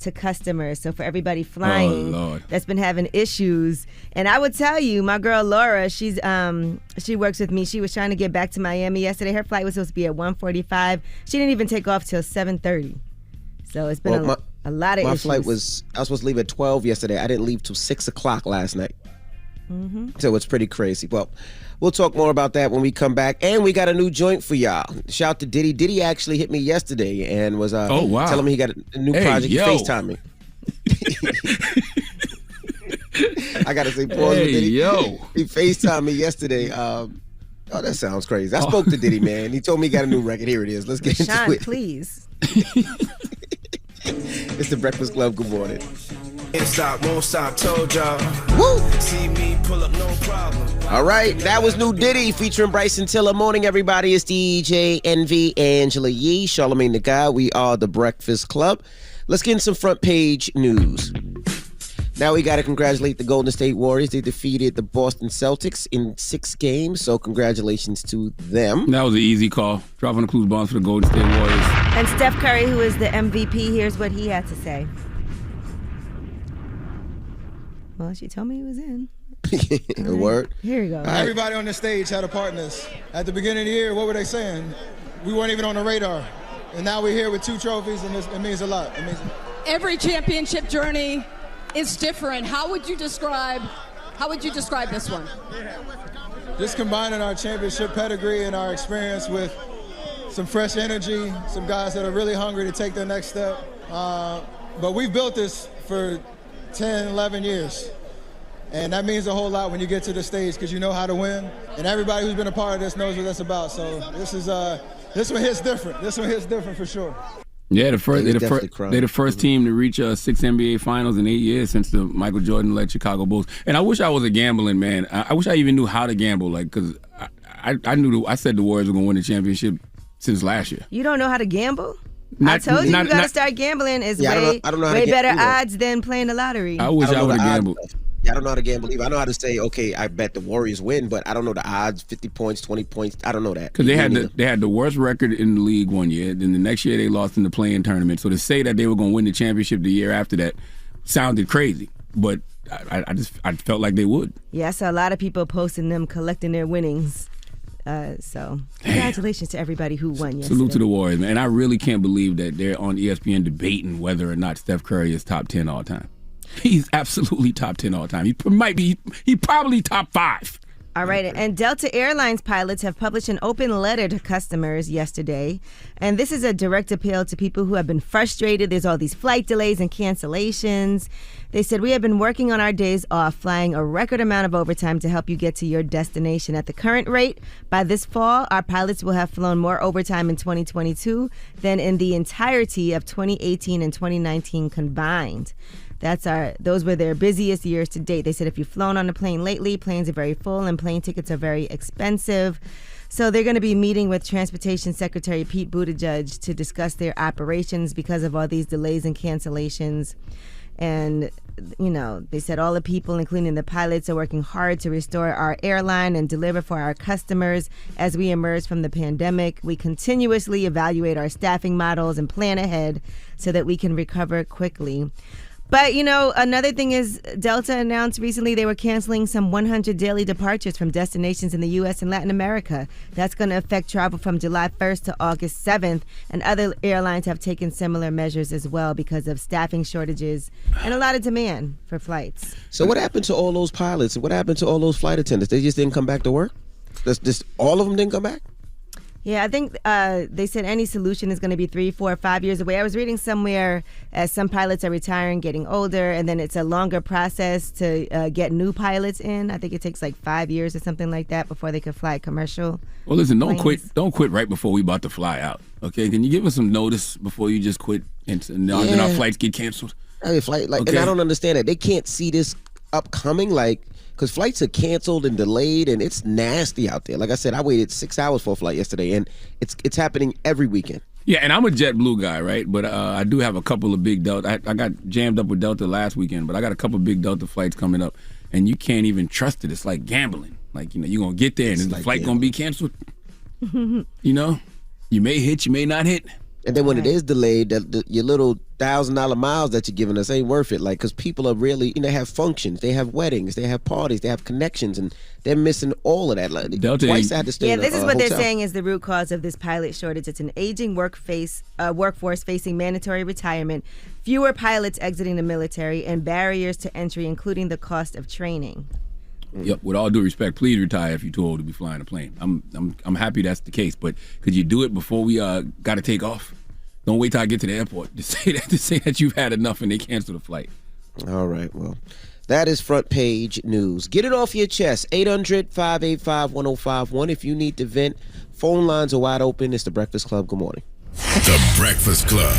to customers. So for everybody flying Lord. that's been having issues. And I would tell you, my girl Laura, she works with me. She was trying to get back to Miami yesterday. Her flight was supposed to be at 1:45. She didn't even take off till 7:30. So it's been a lot of issues. My flight I was supposed to leave at 12 yesterday. I didn't leave till 6 o'clock last night. So it's pretty crazy. Well, we'll talk more about that when we come back. And we got a new joint for y'all. Shout to Diddy. Diddy actually hit me yesterday and was telling me he got a new project. He FaceTimed me. I got to say pause with Diddy. He FaceTimed me yesterday. Oh, that sounds crazy. I spoke to Diddy, man. He told me he got a new record. Here it is. Let's get into it. Please. It's the Breakfast Club. Good morning. Can't stop, won't stop, told y'all. Woo! See me pull up, no problem. All right, that was new Diddy featuring Bryson Tiller. Morning, everybody. It's DJ Envy, Angela Yee, Charlamagne the Guy. We are the Breakfast Club. Let's get in some front page news. Now we got to congratulate the Golden State Warriors. They defeated the Boston Celtics in 6 games, so congratulations to them. That was an easy call. Dropping the clues bombs for the Golden State Warriors. And Steph Curry, who is the MVP, here's what he had to say. Well, she told me he was in. A word. Here you go. Right. Everybody on the stage had a part in this. At the beginning of the year, what were they saying? We weren't even on the radar. And now we're here with 2 trophies, and it means a lot. Every championship journey is different. How would you describe this one? Just combining our championship pedigree and our experience with some fresh energy, some guys that are really hungry to take their next step. But we've built this for 10, 11 years. And that means a whole lot when you get to the stage because you know how to win. And everybody who's been a part of this knows what that's about. So this one hits different. This one hits different for sure. Yeah, they're the first team to reach 6 NBA Finals in 8 years since the Michael Jordan-led Chicago Bulls. And I wish I was a gambling man. I wish I even knew how to gamble, because I said the Warriors were going to win the championship since last year. You don't know how to gamble? I told you got to start gambling. It's way better odds than playing the lottery. I wish I would have gambled. Yeah, I don't know how to gamble either. I know how to say, okay, I bet the Warriors win, but I don't know the odds, 50 points, 20 points. I don't know that. Because they had the worst record in the league one year. Then the next year they lost in the play-in tournament. So to say that they were going to win the championship the year after that sounded crazy. But I felt like they would. Yeah, I saw a lot of people posting them collecting their winnings. So congratulations to everybody who won yesterday. Salute to the Warriors, man. And I really can't believe that they're on ESPN debating whether or not Steph Curry is top 10 all time. He's absolutely top 10 all time. He probably top 5. All right, and Delta Airlines pilots have published an open letter to customers yesterday. And this is a direct appeal to people who have been frustrated. There's all these flight delays and cancellations. They said, we have been working on our days off, flying a record amount of overtime to help you get to your destination. At the current rate, by this fall, our pilots will have flown more overtime in 2022 than in the entirety of 2018 and 2019 combined. Those were their busiest years to date. They said if you've flown on a plane lately, planes are very full and plane tickets are very expensive. So they're going to be meeting with Transportation Secretary Pete Buttigieg to discuss their operations because of all these delays and cancellations. And, they said all the people, including the pilots, are working hard to restore our airline and deliver for our customers as we emerge from the pandemic. We continuously evaluate our staffing models and plan ahead so that we can recover quickly. But, another thing is Delta announced recently they were canceling some 100 daily departures from destinations in the U.S. and Latin America. That's going to affect travel from July 1st to August 7th. And other airlines have taken similar measures as well because of staffing shortages and a lot of demand for flights. So what happened to all those pilots? What happened to all those flight attendants? They just didn't come back to work? Just all of them didn't come back? Yeah, I think they said any solution is going to be 3, 4, 5 years away. I was reading somewhere as some pilots are retiring, getting older, and then it's a longer process to get new pilots in. I think it takes like 5 years or something like that before they can fly commercial. Well, listen, don't quit right before we about to fly out. Okay, can you give us some notice before you just quit and then our flights get canceled? And I don't understand that. They can't see this upcoming, because flights are canceled and delayed, and it's nasty out there. Like I said, I waited 6 hours for a flight yesterday, and it's happening every weekend. Yeah, and I'm a JetBlue guy, right? But I do have a couple of big Delta. I got jammed up with Delta last weekend, but I got a couple of big Delta flights coming up, and you can't even trust it. It's like gambling. You're going to get there, and is the flight going to be canceled? You may hit, you may not hit. And then when it is delayed, your little $1,000 miles that you're giving us ain't worth it. Like, because people are really, they have functions, they have weddings, they have parties, they have connections, and they're missing all of that. Like, twice I had to stay in this is what hotel. they're saying is the root cause of this pilot shortage. It's an aging workforce facing mandatory retirement, fewer pilots exiting the military, and barriers to entry, including the cost of training. Yep. With all due respect, please retire if you're too old to be flying a plane. I'm happy that's the case, but could you do it before we got to take off? Don't wait till I get to the airport to say that you've had enough and they cancel the flight. All right. Well, that is front page news. Get it off your chest. 800-585-1051. If you need to vent, phone lines are wide open. It's the Breakfast Club. Good morning. The Breakfast Club.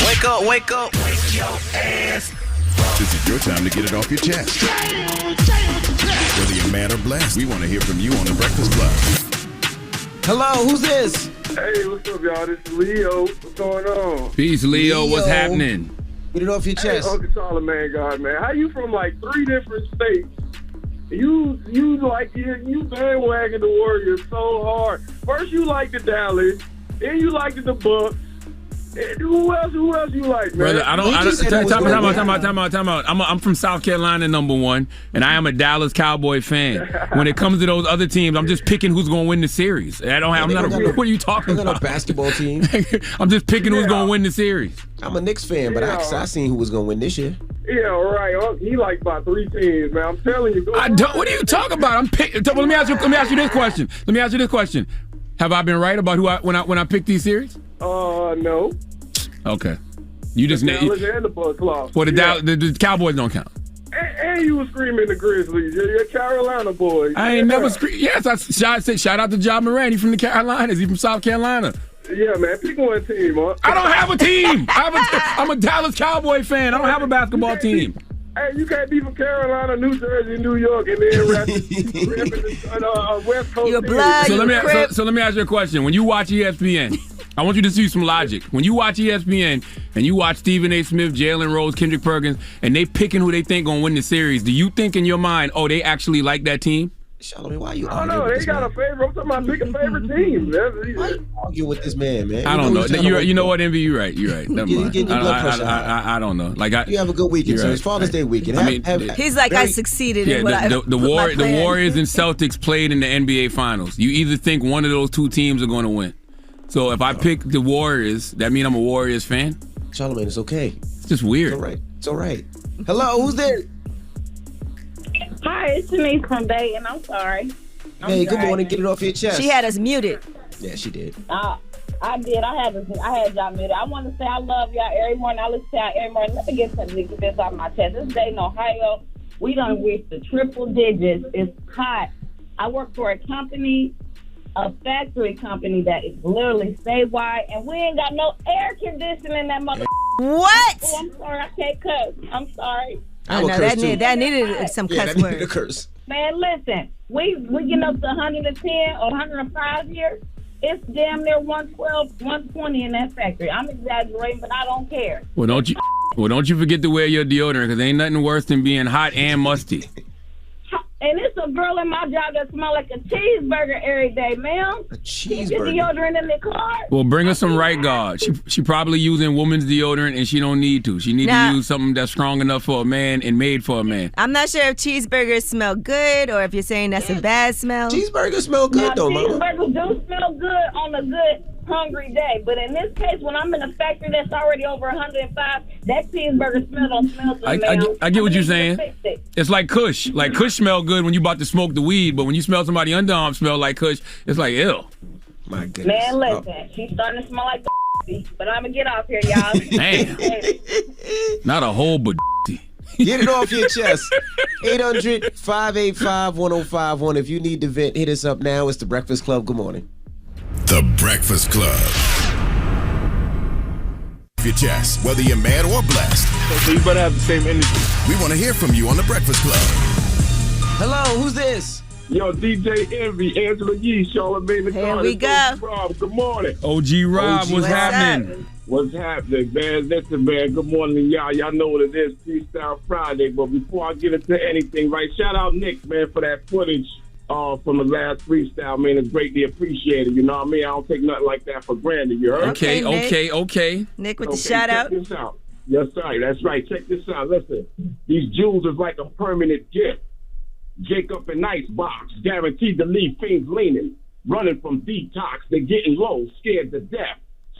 Wake up, wake up. Wake your ass. This is your time to get it off your chest. Whether you're mad or blessed, we want to hear from you on the Breakfast Club. Hello, who's this? Hey, what's up, y'all? This is Leo. What's going on? Peace, Leo. What's happening? Get it off your chest. Hey, Uncle Charlamagne, God, man. How you from like 3 different states? You bandwagon the Warriors so hard. First you like the Dallas, then you like the Bucks. Who else you like, man? Brother, time out. I'm from South Carolina, #1, and I am a Dallas Cowboy fan. When it comes to those other teams, I'm just picking who's going to win the series. What are you talking about? A basketball team. I'm just picking who's going to win the series. I'm a Knicks fan, but I seen who was going to win this year. Yeah, right. He like about 3 teams, man. I'm telling you. I don't. What are you talking about? Let me ask you this question. Have I been right about who when I picked these series? No. Okay. You just Dallas and the Bucks lost. Well, the Cowboys don't count. And you were screaming the Grizzlies. You're a Carolina boy. I ain't never screamed. Yes, I said shout out to John Moran. He's from the Carolinas. He's from South Carolina. Yeah, man. Pick one team, huh? I don't have a team. I'm a Dallas Cowboy fan. I don't have a basketball team. Hey, you can't be from Carolina, New Jersey, New York, and then repping West Coast. Your blood, so let me ask you a question. When you watch ESPN, I want you to see some logic. When you watch ESPN and you watch Stephen A. Smith, Jalen Rose, Kendrick Perkins, and they picking who they think gonna win the series, do you think in your mind, oh, they actually like that team? Charlamagne, why you arguing? I don't know. They got a favorite. I'm talking about pick a favorite team. Why you arguing with this man, man? I don't know. You know what, Envy? You're right. Never mind. I don't know. You have a good weekend, so it's Father's Day weekend. He's like, I succeeded in what the Warriors and Celtics played in the NBA Finals. You either think one of those 2 teams are going to win. So if I pick the Warriors, that mean I'm a Warriors fan? Charlamagne, it's okay. It's just weird. It's all right. Hello, who's there? Hi, it's Denise from Dayton. I'm sorry. Hey, good morning. Get it off your chest. She had us muted. Yeah, she did. I did. I had y'all muted. I want to say I love y'all every morning. I listen to y'all every morning. Let me get this off my chest. This day in Ohio, we done reached the triple digits. It's hot. I work for a company, a factory company that is literally statewide, and we ain't got no air conditioning in that mother. What? Oh, I'm sorry. I can't cuss. I'm sorry. I know that needed some cuss words. Needed a curse. Man, listen, we getting up to 110 or 105 here. It's damn near 112, 120 in that factory. I'm exaggerating, but I don't care. Well, don't you forget to wear your deodorant, because ain't nothing worse than being hot and musty. And it's a girl in my job that smells like a cheeseburger every day, ma'am. A cheeseburger? Get deodorant in the car. Well, bring her some Right Guard. She probably using woman's deodorant, and she don't need to. She need to use something that's strong enough for a man and made for a man. I'm not sure if cheeseburgers smell good or if you're saying that's a bad smell. Cheeseburgers smell good, though, mama. Cheeseburgers do smell good on a good hungry day, but in this case, when I'm in a factory that's already over 105, that cheeseburger smell don't smell good. I get what you're saying. It's like Kush. Like Kush smell good when you about to smoke the weed, but when you smell somebody underarm smell like Kush, it's like ew. My goodness. Man, listen, she's starting to smell like but I'm gonna get off here, y'all. Damn. Not a whole but. Get it off your chest. 800-585-1051. If you need to vent, hit us up now. It's the Breakfast Club. Good morning. The Breakfast Club. Your chest, whether you're mad or blessed. So you better have the same energy. We want to hear from you on The Breakfast Club. Hello, who's this? Yo, DJ Envy, Angela Yee, Charlamagne. Here we go. Rob, good morning. OG Rob, what's happening? What's happening, man? Listen, man, good morning, y'all. Y'all know what it is, Freestyle Friday. But before I get into anything, right, shout out Nick, man, for that footage from the last freestyle, man. It's greatly appreciated. You know what I mean? I don't take nothing like that for granted. You heard? Okay. Nick with the shout out. Check this out. Yes, sir. That's right. Check this out. Listen, these jewels is like a permanent gift. Jacob and Icebox, guaranteed to leave fiends leaning. Running from detox, they're getting low, scared to death.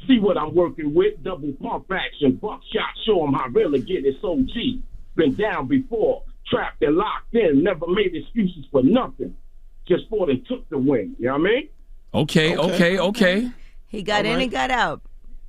See what I'm working with, double pump action, buckshot, show them how real it get. It's OG. Been down before, trapped and locked in, never made excuses for nothing. Just fought and took the win, you know what I mean? Okay. He got in and got out.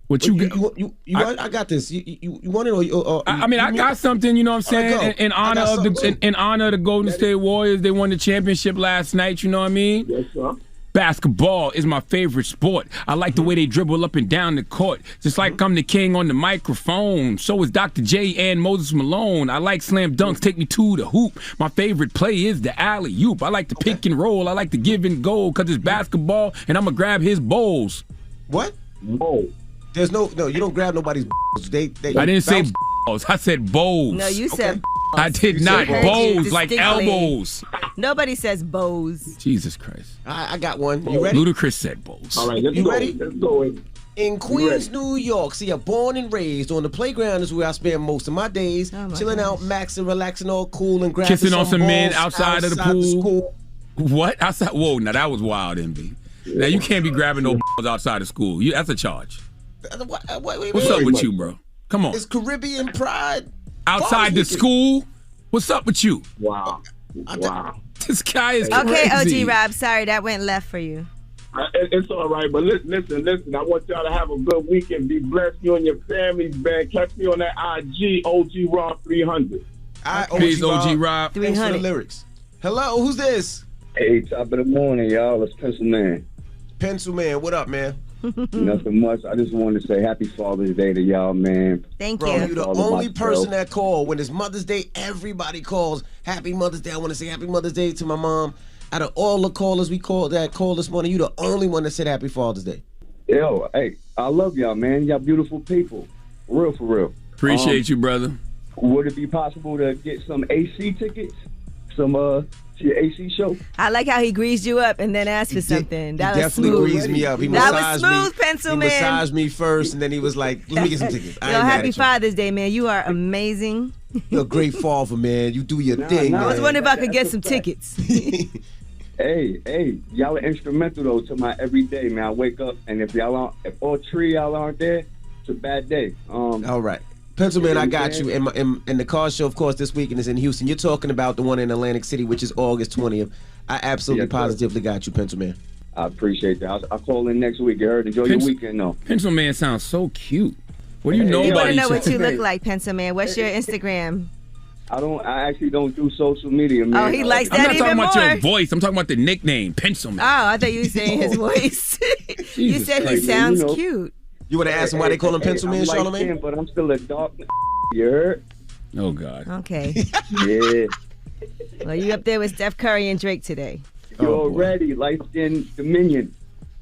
What I got this. You want it or I got something. You know what I'm saying? In honor of the Golden State Warriors, they won the championship last night. You know what I mean? Yes, sir. Basketball is my favorite sport. I like the way they dribble up and down the court. Just like I'm the king on the microphone. So is Dr. J and Moses Malone. I like slam dunks, take me to the hoop. My favorite play is the alley-oop. I like the pick and roll. I like the give and go because it's basketball and I'm going to grab his bowls. What? Oh. There's no, you don't grab nobody's balls. They I didn't say balls. I said bowls. No, you said I did not. Bows, like elbows. Nobody says bows. Jesus Christ. I got one. You ready? Ludacris said bows. All right, you ready? Let's go. In Queens, New York, see, I'm born and raised. On the playground is where I spend most of my days. Chilling out, maxing, relaxing, all cool, and grabbing kissing on some men outside of the pool. School. What? Outside? Whoa, now that was wild, Envy. Now you can't be grabbing no balls outside of school. That's a charge. What's up with you, bro? Come on. It's Caribbean pride. Outside the school? What's up with you? Wow. This guy is crazy. Okay, OG Rob, sorry, that went left for you. It's all right, but listen. I want y'all to have a good weekend. Be blessed, you and your families, man. Catch me on that IG, OG Rob 300. Please, OG Rob. 300 lyrics. Hello, who's this? Hey, top of the morning, y'all. It's Pencil Man. Pencil Man, what up, man? Nothing much. I just wanted to say Happy Father's Day to y'all, man. Thank Bro, you. you're the only person that called. When it's Mother's Day, everybody calls. Happy Mother's Day. I want to say Happy Mother's Day to my mom. Out of all the callers we called this morning, you're the only one that said Happy Father's Day. Yo, hey, I love y'all, man. Y'all beautiful people. For real. Appreciate you, brother. Would it be possible to get some AC tickets? Some to your AC show? I like how he greased you up and then asked for something. That was definitely smooth. greased me up. He that massaged was smooth, me. Pencil he Man. He massaged me first, and then he was like, "Let me get some tickets." Yo, happy Father's Day, man. You are amazing. You're a great father, man. You do your thing. I was wondering if I could get some tickets. Hey, y'all are instrumental though to my everyday, man. I wake up and if all three y'all aren't there, it's a bad day. All right. Pencil Man, I got you. And the car show, of course, this weekend is in Houston. You're talking about the one in Atlantic City, which is August 20th. I absolutely positively got you, Pencil Man. I appreciate that. I'll call in next week. You heard? Enjoy your weekend, though. Pencil Man sounds so cute. What do you know about each other? I want to know what you look like, Pencil Man. What's your Instagram? I actually don't do social media, man. Oh, he likes that even more. I'm not talking about your voice. I'm talking about the nickname, Pencil Man. Oh, I thought you were saying his voice. You said he sounds cute. You want to ask him why they call him Pencil Man, Charlamagne? But I'm still a dark. You heard? Oh, God. Okay. Yeah. Well, you up there with Steph Curry and Drake today. You already light-skinned Dominion.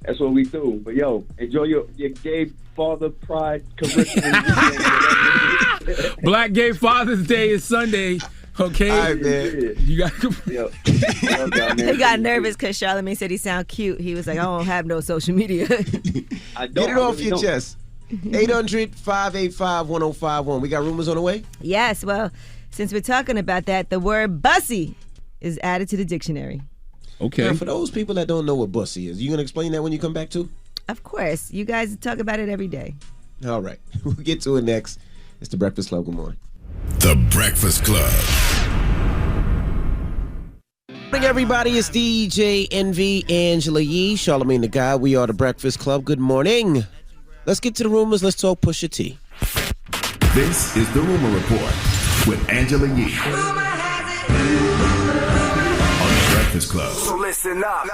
That's what we do. But, yo, enjoy your gay father pride Caribbean. Black Gay Father's Day is Sunday. Okay, all right, man. You got. He got nervous because Charlamagne said he sound cute. He was like, I don't have no social media. Get it off your chest. 800-585-1051. We got rumors on the way? Yes. Well, since we're talking about that, the word bussy is added to the dictionary. Okay. Now, for those people that don't know what bussy is, you gonna explain that when you come back too? Of course. You guys talk about it every day. All right. We'll get to it next. It's The Breakfast Club. Good morning. The Breakfast Club. Good morning, everybody. It's DJ Envy, Angela Yee, Charlamagne the Guy. We are The Breakfast Club. Good morning. Let's get to the rumors. Let's talk Pusha T. This is The Rumor Report with Angela Yee on The Breakfast Club. So listen up.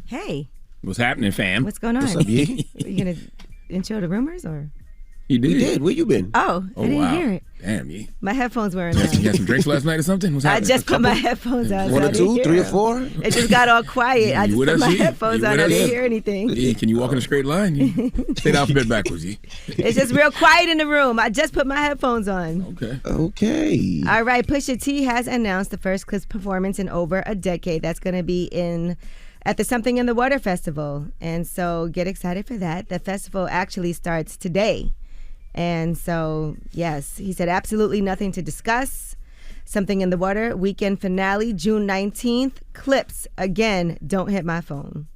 Hey. What's happening, fam? What's going on? What's up, Yee? Are you going to intro the rumors or? He did. He did. Where you been? Oh, I didn't hear it. Damn, you. My headphones weren't You on. had some drinks last night or something? What's I happening? just put my headphones on. One so or I two, didn't 3 hear or 4? It just got all quiet. I You just with put us, my G? headphones You on. with I us? didn't hear anything. Yeah, can you walk in a straight line? Say the alphabet backwards, G. It's just real quiet in the room. I just put my headphones on. Okay. All right, Pusha T has announced the first Clips performance in over a decade. That's going to be at the Something in the Water Festival. And so get excited for that. The festival actually starts today. And so, yes, he said absolutely nothing to discuss. Something in the Water, weekend finale, June 19th. Clips, again, don't hit my phone.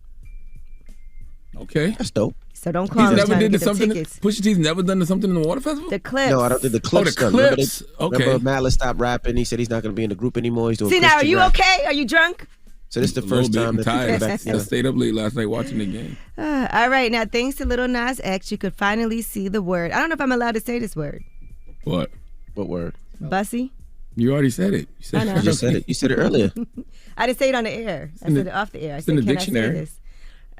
Okay. That's dope. So don't call me He's never trying to did the get them something. tickets. Pusha T's never done the Something in the Water Festival? The Clips. No, I don't think the Clips. Oh, the done. Remember Clips. Okay. Remember Malice stopped rapping. He said he's not going to be in the group anymore. He's doing See, now, are Christian you rap. okay? Are you drunk? So this is the A little first bit. time I'm that tired. he's back I together. stayed up late last night watching the game. All right, now thanks to Lil Nas X, you could finally see the word. I don't know if I'm allowed to say this word. What? What word? Bussy. You already said it. You said I know. You just said it. You said it earlier. I didn't say it on the air. I said it off the air. I it's said, in the can dictionary. I say this?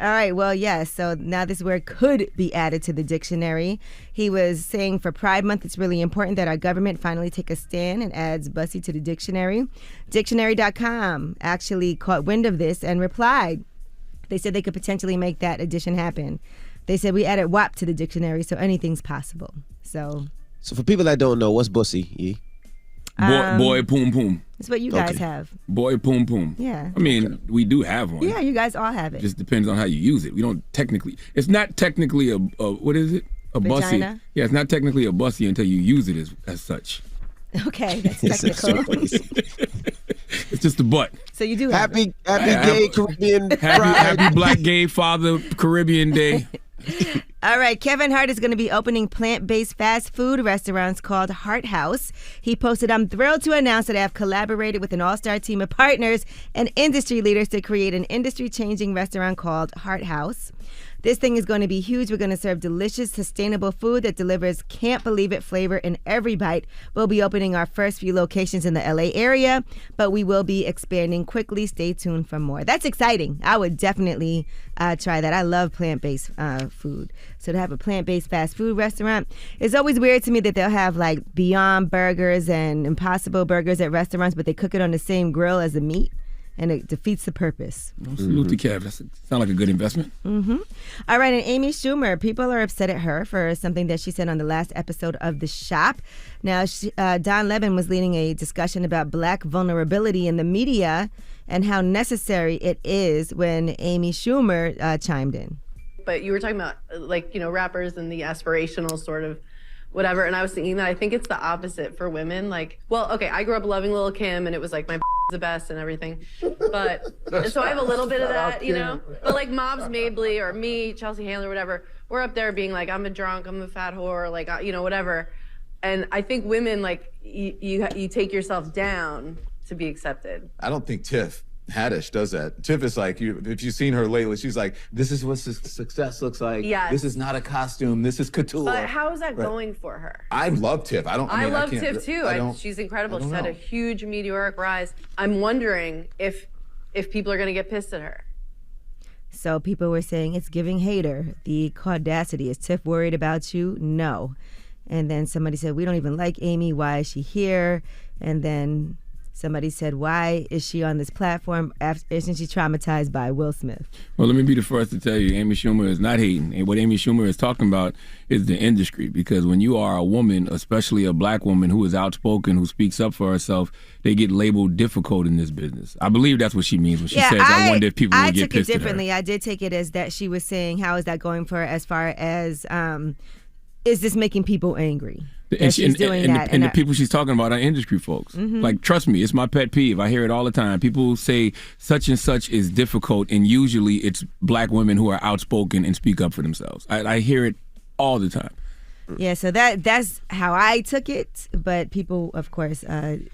All right, well, yes. So now this word could be added to the dictionary. He was saying for Pride Month, it's really important that our government finally take a stand and adds bussy to the dictionary. Dictionary.com actually caught wind of this and replied. They said they could potentially make that addition happen. They said we added WAP to the dictionary, so anything's possible. So for people that don't know, what's bussy? E? Boy, poom, poom. it's what you guys have. Boy, poom, poom. Yeah. I mean, we do have one. Yeah, you guys all have it. Just depends on how you use it. We don't technically. It's not technically a what is it? A bussy. Vagina? Yeah, it's not technically a bussy until you use it as such. Okay, that's technical. It's just a butt. So you do have Happy gay Caribbean Happy Black Gay Father Caribbean Day. All right, Kevin Hart is going to be opening plant-based fast food restaurants called Hart House. He posted, "I'm thrilled to announce that I have collaborated with an all-star team of partners and industry leaders to create an industry-changing restaurant called Hart House. This thing is going to be huge. We're going to serve delicious, sustainable food that delivers can't-believe-it flavor in every bite. We'll be opening our first few locations in the LA area, but we will be expanding quickly. Stay tuned for more." That's exciting. I would definitely try that. I love plant-based food. So to have a plant-based fast food restaurant, it's always weird to me that they'll have like Beyond Burgers and Impossible Burgers at restaurants, but they cook it on the same grill as the meat. And it defeats the purpose. Salute to Kev. That sounds like a good investment. Mm-hmm. All right, and Amy Schumer, people are upset at her for something that she said on the last episode of The Shop. Now, Don Lemon was leading a discussion about black vulnerability in the media and how necessary it is when Amy Schumer chimed in. But you were talking about, like, you know, rappers and the aspirational sort of whatever, and I was thinking that I think it's the opposite for women. Like, well, okay, I grew up loving Lil' Kim, and it was like my the best and everything, but so I have a little bit of that, you know. But like Mobs Mabley or me, Chelsea Handler, whatever, we're up there being like, I'm a drunk, I'm a fat whore, like, you know, whatever. And I think women, like, you take yourself down to be accepted. I don't think Tiff Haddish does that. Tiff is like, if you've seen her lately, she's like, this is what success looks like. Yes. This is not a costume. This is couture. But how is that Right. going for her? I love Tiff. I love Tiff too. She's incredible. She's had a huge meteoric rise. I'm wondering if people are going to get pissed at her. So people were saying it's giving hater. The audacity. Is Tiff worried about you? No. And then somebody said, we don't even like Amy. Why is she here? And then somebody said, why is she on this platform isn't she traumatized by Will Smith? Well, let me be the first to tell you, Amy Schumer is not hating. And what Amy Schumer is talking about is the industry. Because when you are a woman, especially a black woman who is outspoken, who speaks up for herself, they get labeled difficult in this business. I believe that's what she means when she says, I wonder if people will get pissed at her. I took it differently. I did take it as that she was saying, how is that going for her as far as, is this making people angry? And the people she's talking about are industry folks. Mm-hmm. Like, trust me, it's my pet peeve. I hear it all the time. People say such and such is difficult, and usually it's black women who are outspoken and speak up for themselves. I hear it all the time. Yeah, so that's how I took it, but people, of course,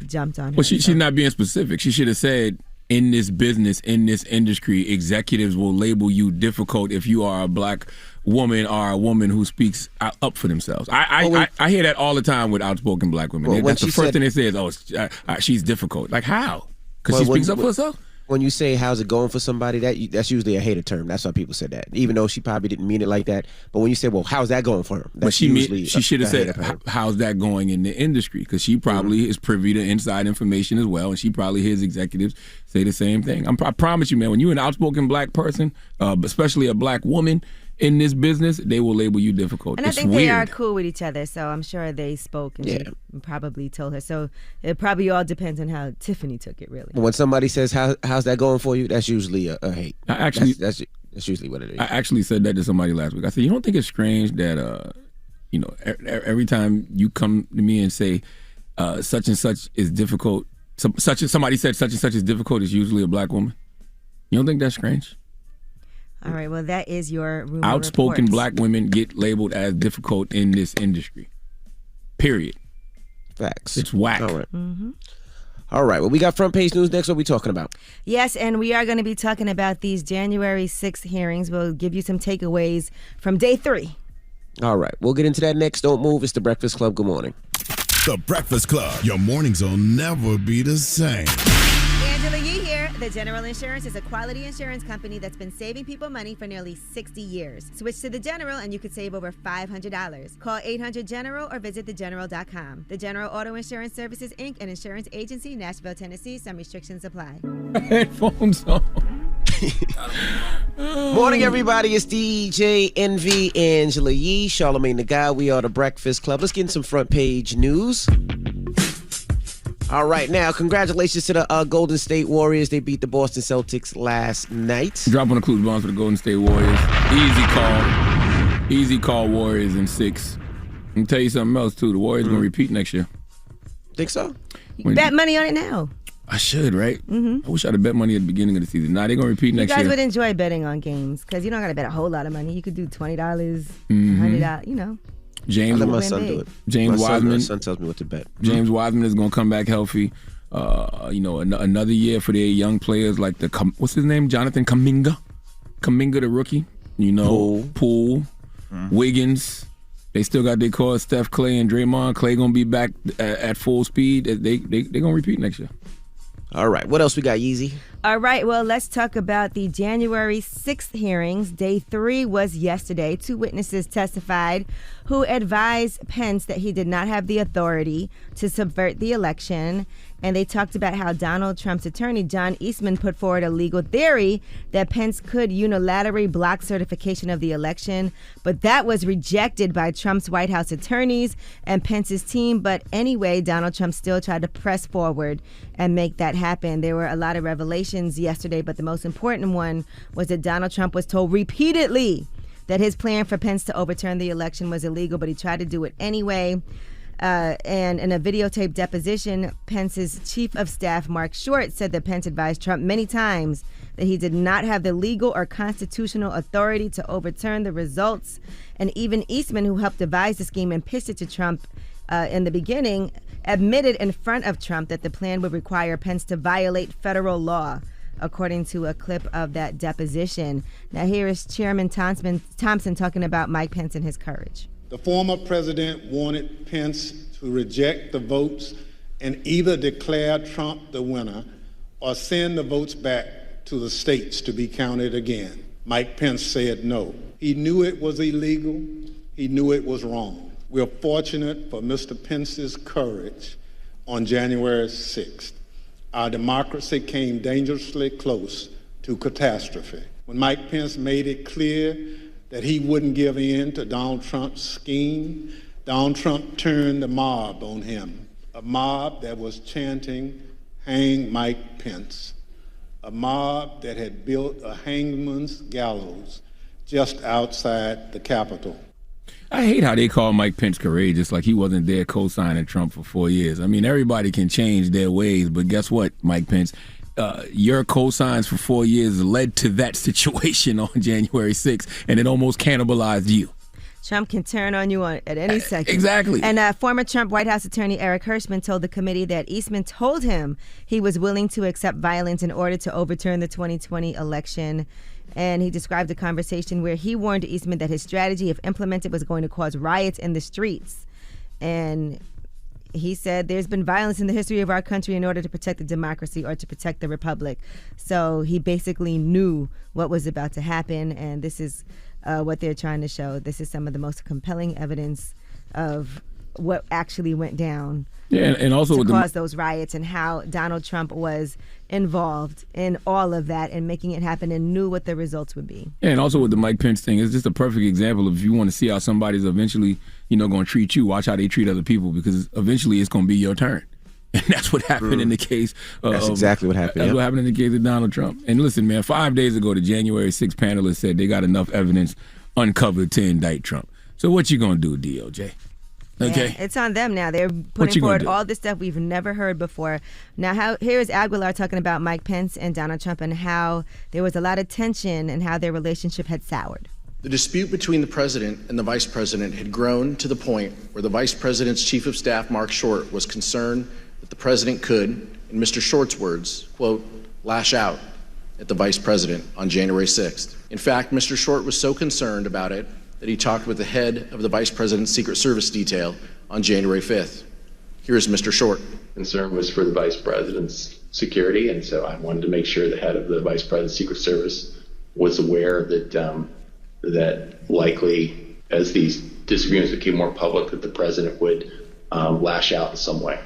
jumped on her. Well, she's not being specific. She should have said, in this business, in this industry, executives will label you difficult if you are a black woman or a woman who speaks up for themselves. I hear that all the time with outspoken black women. That's the first thing they say is, she's difficult. Like, how? Because she speaks up for herself? When you say how's it going for somebody, that's usually a hater term. That's why people said that, even though she probably didn't mean it like that. But when you say, well, how's that going for him? But she should have said, how's that going in the industry? Because she probably is privy to inside information as well, and she probably hears executives say the same thing. I promise you, man, when you're an outspoken black person, especially a black woman in this business, they will label you difficult. And it's I think weird. they are cool with each other, so I'm sure they spoke and she probably told her. So it probably all depends on how Tiffany took it, really. When somebody says, how's that going for you? That's usually a hate. That's usually what it is. I actually said that to somebody last week. I said, you don't think it's strange that, every time you come to me and say such and such is difficult, somebody said such and such is difficult, it's usually a black woman? You don't think that's strange? All right, well, that is your rumor Outspoken report. black women get labeled as difficult in this industry. Period. Facts. It's whack. All right. All right, well, we got front page news next. What are we talking about? Yes, and we are going to be talking about these January 6th hearings. We'll give you some takeaways from day 3. All right, we'll get into that next. Don't move. It's The Breakfast Club. Good morning. The Breakfast Club. Your mornings will never be the same. Angela Yee here. The General Insurance is a quality insurance company that's been saving people money for nearly 60 years. Switch to The General and you could save over $500. Call 800-GENERAL or visit thegeneral.com. The General Auto Insurance Services, Inc., an insurance agency, Nashville, Tennessee. Some restrictions apply. Headphones on. Morning, everybody. It's DJ Envy, Angela Yee, Charlamagne the Guy. We are The Breakfast Club. Let's get in some front page news. All right, now, congratulations to the Golden State Warriors. They beat the Boston Celtics last night. Drop on the clues bombs for the Golden State Warriors. Easy call Warriors in 6. I'm going to tell you something else, too. The Warriors going to repeat next year. Think so? Bet money on it now. I should, right? I wish I'd have bet money at the beginning of the season. Nah, they're going to repeat next year. You guys would enjoy betting on games because you don't got to bet a whole lot of money. You could do $20, $100, you know. I let my son do it. James Wiseman. My son tells me what to bet. James Wiseman is going to come back healthy. Another year for their young players like what's his name? Jonathan Kuminga, the rookie. Poole, Wiggins. They still got their core, Steph, Clay, and Draymond. Clay going to be back at full speed. They going to repeat next year. All right. What else we got, Yeezy? All right. Well, let's talk about the January 6th hearings. Day 3 was yesterday. 2 witnesses testified who advised Pence that he did not have the authority to subvert the election. And they talked about how Donald Trump's attorney, John Eastman, put forward a legal theory that Pence could unilaterally block certification of the election. But that was rejected by Trump's White House attorneys and Pence's team. But anyway, Donald Trump still tried to press forward and make that happen. There were a lot of revelations yesterday, but the most important one was that Donald Trump was told repeatedly that his plan for Pence to overturn the election was illegal, but he tried to do it anyway. And in a videotaped deposition, Pence's chief of staff, Mark Short, said that Pence advised Trump many times that he did not have the legal or constitutional authority to overturn the results. And even Eastman, who helped devise the scheme and pitched it to Trump in the beginning, admitted in front of Trump that the plan would require Pence to violate federal law, according to a clip of that deposition. Now here is Chairman Thompson talking about Mike Pence and his courage. The former president wanted Pence to reject the votes and either declare Trump the winner or send the votes back to the states to be counted again. Mike Pence said no. He knew it was illegal. He knew it was wrong. We're fortunate for Mr. Pence's courage on January 6th. Our democracy came dangerously close to catastrophe. When Mike Pence made it clear that he wouldn't give in to Donald Trump's scheme, Donald Trump turned the mob on him, a mob that was chanting, "Hang Mike Pence," a mob that had built a hangman's gallows just outside the Capitol. I hate how they call Mike Pence courageous, like he wasn't there co-signing Trump for 4 years. I mean, everybody can change their ways, but guess what, Mike Pence? Your co-signs for 4 years led to that situation on January 6th, and it almost cannibalized you. Trump can turn on you at any second. Exactly. And former Trump White House attorney Eric Hirschman told the committee that Eastman told him he was willing to accept violence in order to overturn the 2020 election. And he described a conversation where he warned Eastman that his strategy, if implemented, was going to cause riots in the streets. And he said there's been violence in the history of our country in order to protect the democracy or to protect the republic. So he basically knew what was about to happen, and this is what they're trying to show. This is some of the most compelling evidence of what actually went down. Yeah, and also to with cause those riots, and how Donald Trump was involved in all of that and making it happen and knew what the results would be. Yeah, and also with the Mike Pence thing, it's just a perfect example of if you want to see how somebody's eventually, going to treat you, watch how they treat other people, because eventually it's going to be your turn. And that's what happened in the case of... That's exactly what happened. That's what happened in the case of Donald Trump. And listen, man, 5 days ago, the January 6th panelists said they got enough evidence uncovered to indict Trump. So what you going to do, DOJ? Okay. Yeah, it's on them now. They're putting forward all this stuff we've never heard before. Now, here's Aguilar talking about Mike Pence and Donald Trump and how there was a lot of tension and how their relationship had soured. The dispute between the president and the vice president had grown to the point where the vice president's chief of staff, Mark Short, was concerned that the president could, in Mr. Short's words, quote, lash out at the vice president on January 6th. In fact, Mr. Short was so concerned about it that he talked with the head of the Vice President's Secret Service detail on January 5th. Here is Mr. Short. Concern was for the Vice President's security, and so I wanted to make sure the head of the Vice President's Secret Service was aware that that likely, as these disagreements became more public, that the President would lash out in some way.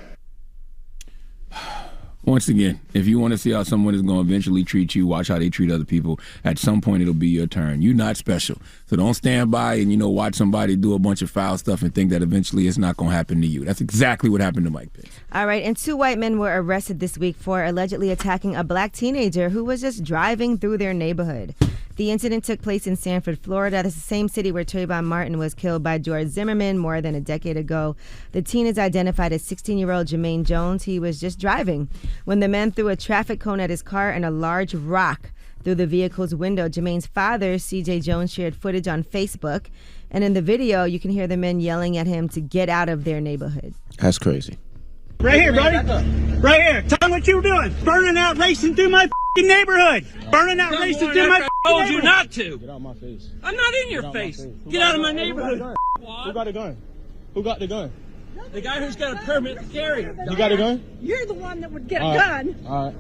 Once again, if you want to see how someone is going to eventually treat you, watch how they treat other people. At some point, it'll be your turn. You're not special. So don't stand by and, watch somebody do a bunch of foul stuff and think that eventually it's not going to happen to you. That's exactly what happened to Mike Pence. All right, and 2 white men were arrested this week for allegedly attacking a black teenager who was just driving through their neighborhood. The incident took place in Sanford, Florida. That's the same city where Trayvon Martin was killed by George Zimmerman more than a decade ago. The teen is identified as 16-year-old Jermaine Jones. He was just driving when the man threw a traffic cone at his car and a large rock through the vehicle's window. Jermaine's father, C.J. Jones, shared footage on Facebook. And in the video, you can hear the men yelling at him to get out of their neighborhood. That's crazy. Right here, buddy. Right here. Tell me what you were doing. Burning out, racing through my neighborhood. Burning out, racing through my I told you not to. Get out of my face. I'm not in your face. Get out of my neighborhood. Who got a gun? Who got the gun? The guy who's got a permit to carry it. You got a gun? You're the one that would get a gun. All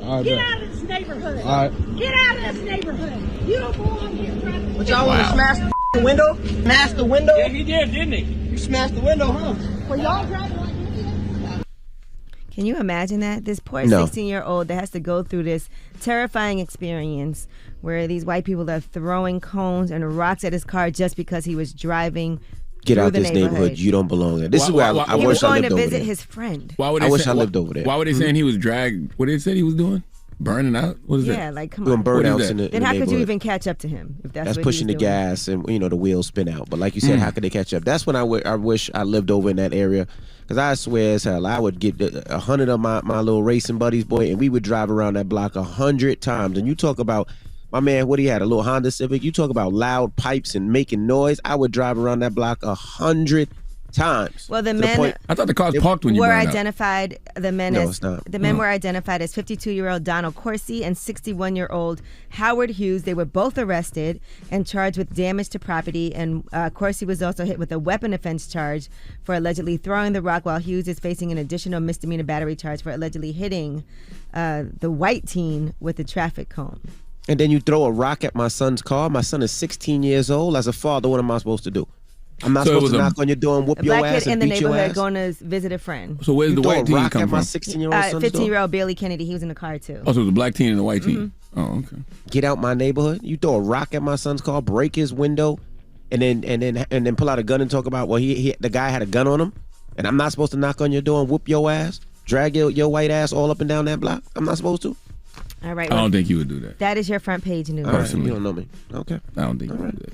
right. Get out of this neighborhood. All right. Get out of this neighborhood. You don't belong here. But y'all want to smash the window? Smash the window? Yeah, he did, didn't he? You smashed the window, huh? Well, y'all driving like Can you imagine that? This poor 16-year-old that has to go through this terrifying experience where these white people are throwing cones and rocks at his car just because he was driving. Get out this neighborhood. You don't belong there. This is where I wish I lived over there. He was going to visit his friend. I wish I lived over there. Why would they saying he was dragged? What did they say he was doing? Burning out? What is that? Yeah, like come doing on. Burnouts in the Then how could you neighborhood. even catch up to him if that's what pushing he the was doing? gas and the wheels spin out. But like you said, how could they catch up? That's when I wish I lived over in that area. Because I swear as hell, I would get 100 of my little racing buddies, boy, and we would drive around that block 100 times. And you talk about, my man, what he had, a little Honda Civic. You talk about loud pipes and making noise. I would drive around that block 100 times. Well, the men I thought the cars parked when you were burned out. identified. The men No, as it's not. the men were identified as 52-year-old Donald Corsi and 61-year-old Howard Hughes. They were both arrested and charged with damage to property. And Corsi was also hit with a weapon offense charge for allegedly throwing the rock, while Hughes is facing an additional misdemeanor battery charge for allegedly hitting the white teen with a traffic cone. And then you throw a rock at my son's car. My son is 16 years old. As a father, what am I supposed to do? I'm not supposed to knock on your door and whoop A your black ass kid in and the beat your neighborhood ass? going to visit a friend. So where's You the throw a white teen rock come at my from? 16-year-old son's door? 15-year-old Bailey Kennedy. He was in the car too. Oh, so it was a black teen and a white teen. Oh, okay. Get out my neighborhood. You throw a rock at my son's car, break his window, and then pull out a gun and talk about the guy had a gun on him, and I'm not supposed to knock on your door and whoop your ass, drag your white ass all up and down that block. I'm not supposed to. All right. I don't think you would do that. That is your front page news. All right, you don't know me. Okay. I don't think you would do that.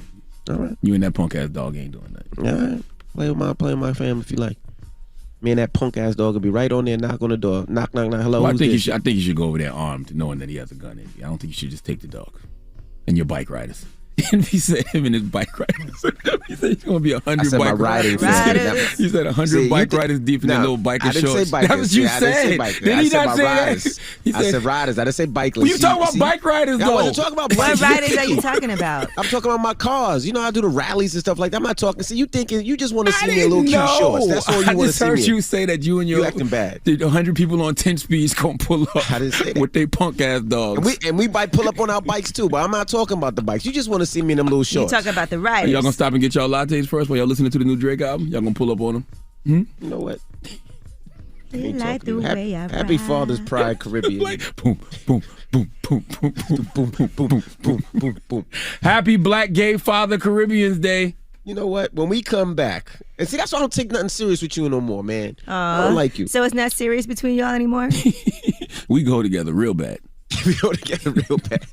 All right. You and that punk ass dog ain't doing that. All right. Play with my family if you like. Me and that punk ass dog will be right on there, knock on the door, knock. Hello. Well, I who's think this? you should go over there armed, knowing that he has a gun in you. I don't think you should just take the dog and your bike riders. Envy said him and his bike riders. He said he's gonna be 100 bike riders. He said 100 bike riders deep in their little biker shorts. Say bikers. That's what you said. Did he not say riders. that? I said riders. I didn't say bikeless. Well, you talking about bike riders though? I wasn't talking about bikes. What riders are you talking about? I'm talking about my cars. You know, I do the rallies and stuff like that. I'm not talking. See, you thinking you just want to see me in little cute shorts. That's all you want to see me. I just heard you say that you and your acting bad. 100 people on 10 speeds gonna pull up. I didn't say that. With they punk ass dogs. And we might pull up on our bikes too, but I'm not talking about the bikes. You just want to see me in them little shorts. You talking about the riders. Y'all gonna stop and get y'all lattes first while y'all listening to the new Drake album? Y'all gonna pull up on them? You know what? Like the way I Happy Father's Pride Caribbean. Boom, boom, boom, boom, boom, boom, boom, boom, boom, boom, boom, boom. Happy Black Gay Father Caribbean's Day. You know what? When we come back, and see, that's why I don't take nothing serious with you no more, man. I don't like you. So it's not serious between y'all anymore? We go together real bad. We go together real bad.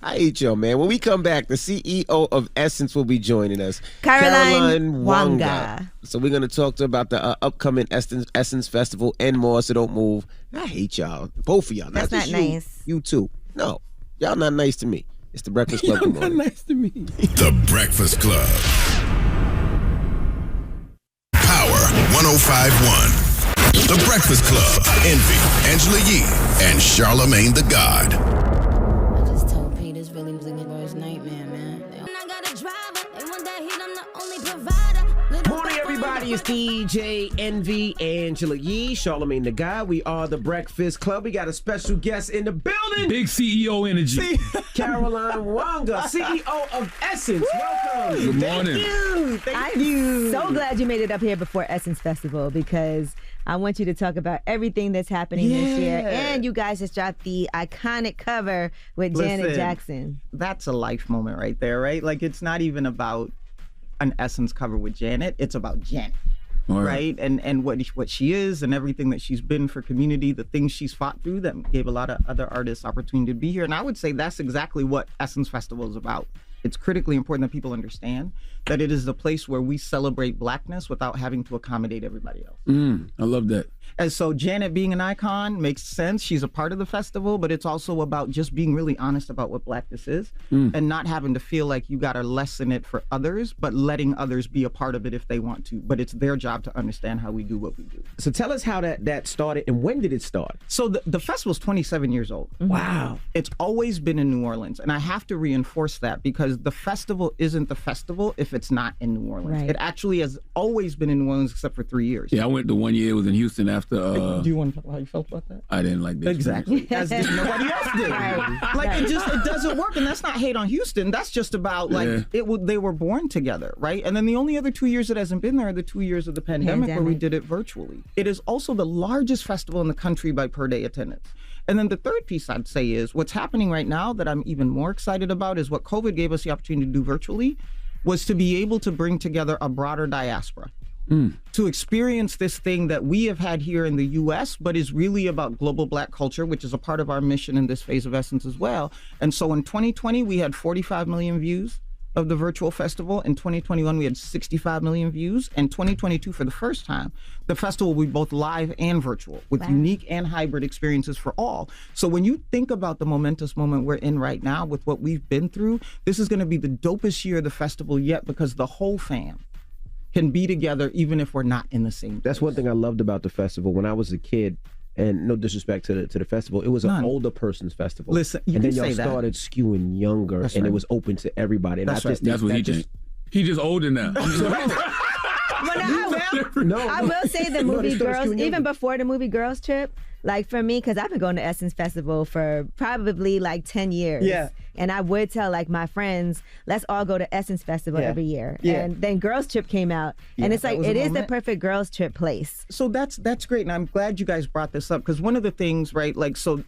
I hate y'all, man. When we come back, the CEO of Essence will be joining us. Caroline Wanga. So we're going to talk to about the upcoming Essence Festival and more, so don't move. I hate y'all. Both of y'all. That's not nice. You too. No. Y'all not nice to me. It's the Breakfast Club. Y'all not nice to me. The Breakfast Club. Power 105.1. The Breakfast Club. Envy, Angela Yee, and Charlamagne the God. I just told Pete it's really looking for his nightmare, man. I got a driver. They want that heat. I'm the only provider. Morning, everybody. It's DJ Envy, Angela Yee, Charlamagne the God. We are the Breakfast Club. We got a special guest in the building. Big CEO energy. Caroline Wanga, CEO of Essence. Welcome. Good morning. Thank you. So glad you made it up here before Essence Festival because I want you to talk about everything that's happening this year. And you guys just dropped the iconic cover with Janet Jackson. That's a life moment right there, right? Like, it's not even about an Essence cover with Janet. It's about Janet. Right? And what she is and everything that she's been for community, the things she's fought through that gave a lot of other artists opportunity to be here. And I would say that's exactly what Essence Festival is about. It's critically important that people understand that it is the place where we celebrate Blackness without having to accommodate everybody else. I love that. And so Janet being an icon makes sense. She's a part of the festival, but it's also about just being really honest about what Blackness is and not having to feel like you got to lessen it for others, but letting others be a part of it if they want to. But it's their job to understand how we do what we do. So tell us how that started and when did it start? So the festival's 27 years old. Wow. It's always been in New Orleans. And I have to reinforce that because the festival isn't the festival if it's not in New Orleans. Right. It actually has always been in New Orleans except for 3 years. Yeah, I went to 1 year. It was in Houston after. Do you want to talk about how you felt about that? I didn't like this. Exactly. As did nobody else did. Like, it doesn't work. And that's not hate on Houston. That's just about, like, they were born together, right? And then the only other 2 years it hasn't been there are the 2 years of the pandemic where we did it virtually. It is also the largest festival in the country by per day attendance. And then the third piece I'd say is what's happening right now that I'm even more excited about is what COVID gave us the opportunity to do virtually was to be able to bring together a broader diaspora. To experience this thing that we have had here in the U.S., but is really about global Black culture, which is a part of our mission in this phase of Essence as well. And so in 2020, we had 45 million views of the virtual festival. In 2021, we had 65 million views. And 2022, for the first time, the festival will be both live and virtual with unique and hybrid experiences for all. So when you think about the momentous moment we're in right now with what we've been through, this is going to be the dopest year of the festival yet because the whole fam can be together even if we're not in the same place. That's one thing I loved about the festival. When I was a kid, and no disrespect to the festival, it was an older person's festival. Listen, you and then can y'all say that. started skewing younger, That's and right. it was open to everybody. And That's I just right. think That's what that he just, think. He just older now. I will say the movie Girls, even before the movie Girls trip, like for me, because I've been going to Essence Festival for probably like 10 years. Yeah. And I would tell like my friends, let's all go to Essence Festival every year. Yeah. And then Girls Trip came out. And it's like, it is the perfect Girls Trip place. So that's great. And I'm glad you guys brought this up because one of the things, right, like, so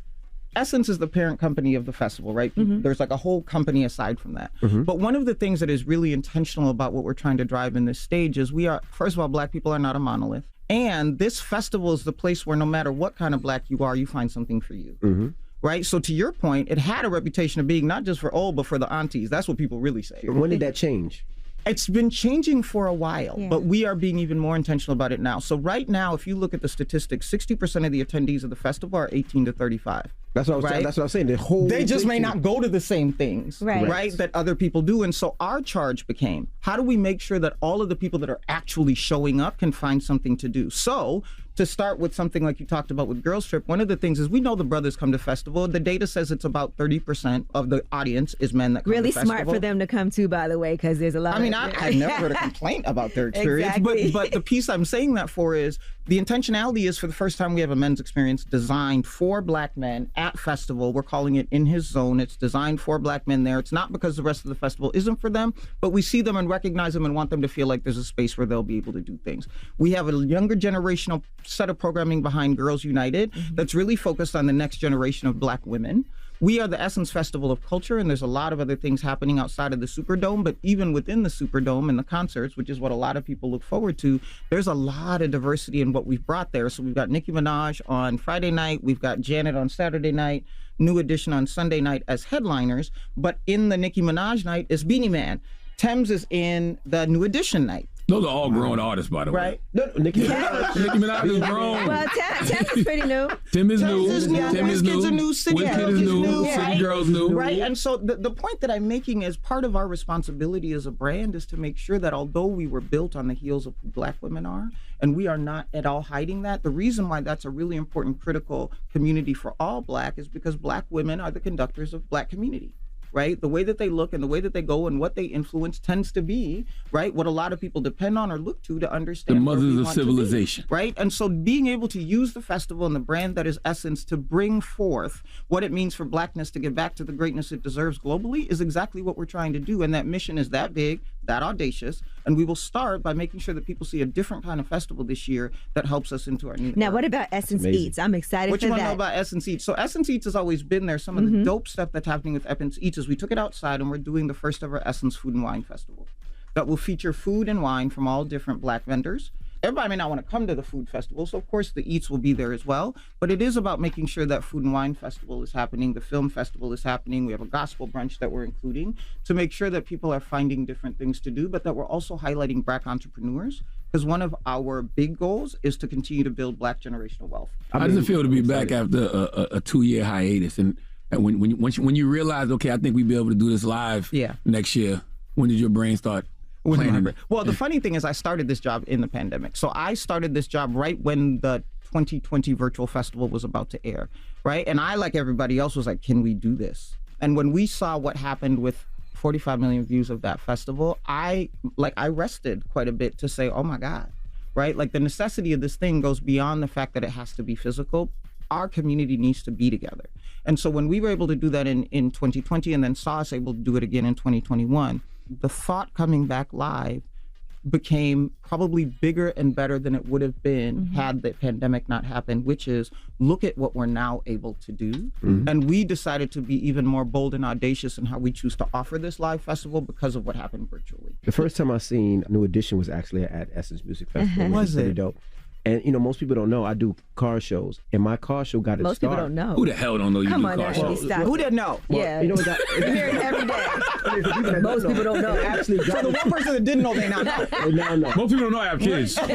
Essence is the parent company of the festival, right? There's like a whole company aside from that. But one of the things that is really intentional about what we're trying to drive in this stage is we are, first of all, Black people are not a monolith. And this festival is the place where no matter what kind of Black you are, you find something for you. Right? So to your point, it had a reputation of being not just for old, but for the aunties. That's what people really say. When did that change? It's been changing for a while, but we are being even more intentional about it now. So right now, if you look at the statistics, 60% of the attendees of the festival are 18 to 35. That's what I was. Right? That's what I was saying. The whole they just may intention- not go to the same things, right? That other people do. And so our charge became, how do we make sure that all of the people that are actually showing up can find something to do? So to start with something like you talked about with Girls Trip, one of the things is we know the brothers come to festival. The data says it's about 30% of the audience is men that come Really to festival. smart for them to come too, by the way, because there's a lot. I mean, I've never heard a complaint about their experience, but the piece I'm saying that for is the intentionality is for the first time we have a men's experience designed for Black men at festival. We're calling it In His Zone. It's designed for Black men there. It's not because the rest of the festival isn't for them, but we see them and recognize them and want them to feel like there's a space where they'll be able to do things. We have a younger generational set of programming behind Girls United that's really focused on the next generation of Black women. We are the Essence Festival of Culture, and there's a lot of other things happening outside of the Superdome, but even within the Superdome and the concerts, which is what a lot of people look forward to, there's a lot of diversity in what we've brought there. So we've got Nicki Minaj on Friday night, we've got Janet on Saturday night, New Edition on Sunday night as headliners, but in the Nicki Minaj night is Beanie Man. Thames is in the New Edition night. Those are all grown artists, by the way. Right? No, Nicki Minaj is grown. Well, Tim is pretty new. Tim is new. Tim is new. City Kid is new. City Girls new. Right? And so the point that I'm making is part of our responsibility as a brand is to make sure that although we were built on the heels of who Black women are, and we are not at all hiding that, the reason why that's a really important, critical community for all Black is because Black women are the conductors of Black community. Right? The way that they look and the way that they go and what they influence tends to be, right, what a lot of people depend on or look to understand. The mothers of civilization. Right? And so being able to use the festival and the brand that is Essence to bring forth what it means for Blackness to get back to the greatness it deserves globally is exactly what we're trying to do. And that mission is that big, that audacious. And we will start by making sure that people see a different kind of festival this year that helps us into our new Now, era. what about Essence Eats? I'm excited What for you want that. to know about Essence Eats? So Essence Eats has always been there. Some of the dope stuff that's happening with Essence Eats is we took it outside and we're doing the first ever Essence Food and Wine Festival that will feature food and wine from all different Black vendors. Everybody may not want to come to the food festival, so of course the Eats will be there as well. But it is about making sure that Food and Wine Festival is happening, the film festival is happening. We have a gospel brunch that we're including to make sure that people are finding different things to do, but that we're also highlighting Black entrepreneurs. Because one of our big goals is to continue to build Black generational wealth. How does it feel to be back after a 2-year hiatus? And when you realize, okay, I think we'll be able to do this live next year, when did your brain start planning? Well, the funny thing is I started this job in the pandemic. So I started this job right when the 2020 virtual festival was about to air, right? And I, like everybody else, was like, can we do this? And when we saw what happened with 45 million views of that festival, I rested quite a bit to say, oh my God, right? Like the necessity of this thing goes beyond the fact that it has to be physical. Our community needs to be together. And so when we were able to do that in 2020 and then saw us able to do it again in 2021, the thought coming back live became probably bigger and better than it would have been had the pandemic not happened, which is look at what we're now able to do. And we decided to be even more bold and audacious in how we choose to offer this live festival because of what happened virtually. The first time I seen New Edition was actually at Essence Music Festival. Was pretty it? Dope. And you know, most people don't know I do car shows, and my car show got its Most start. people don't know. Who the hell don't know you Come do on car now, shows? Andy, stop. Who didn't know? Yeah. You know, You hear it every day. Most people don't know. Actually, So the one person that didn't know, they now know. They now know. Most people don't know I have kids. But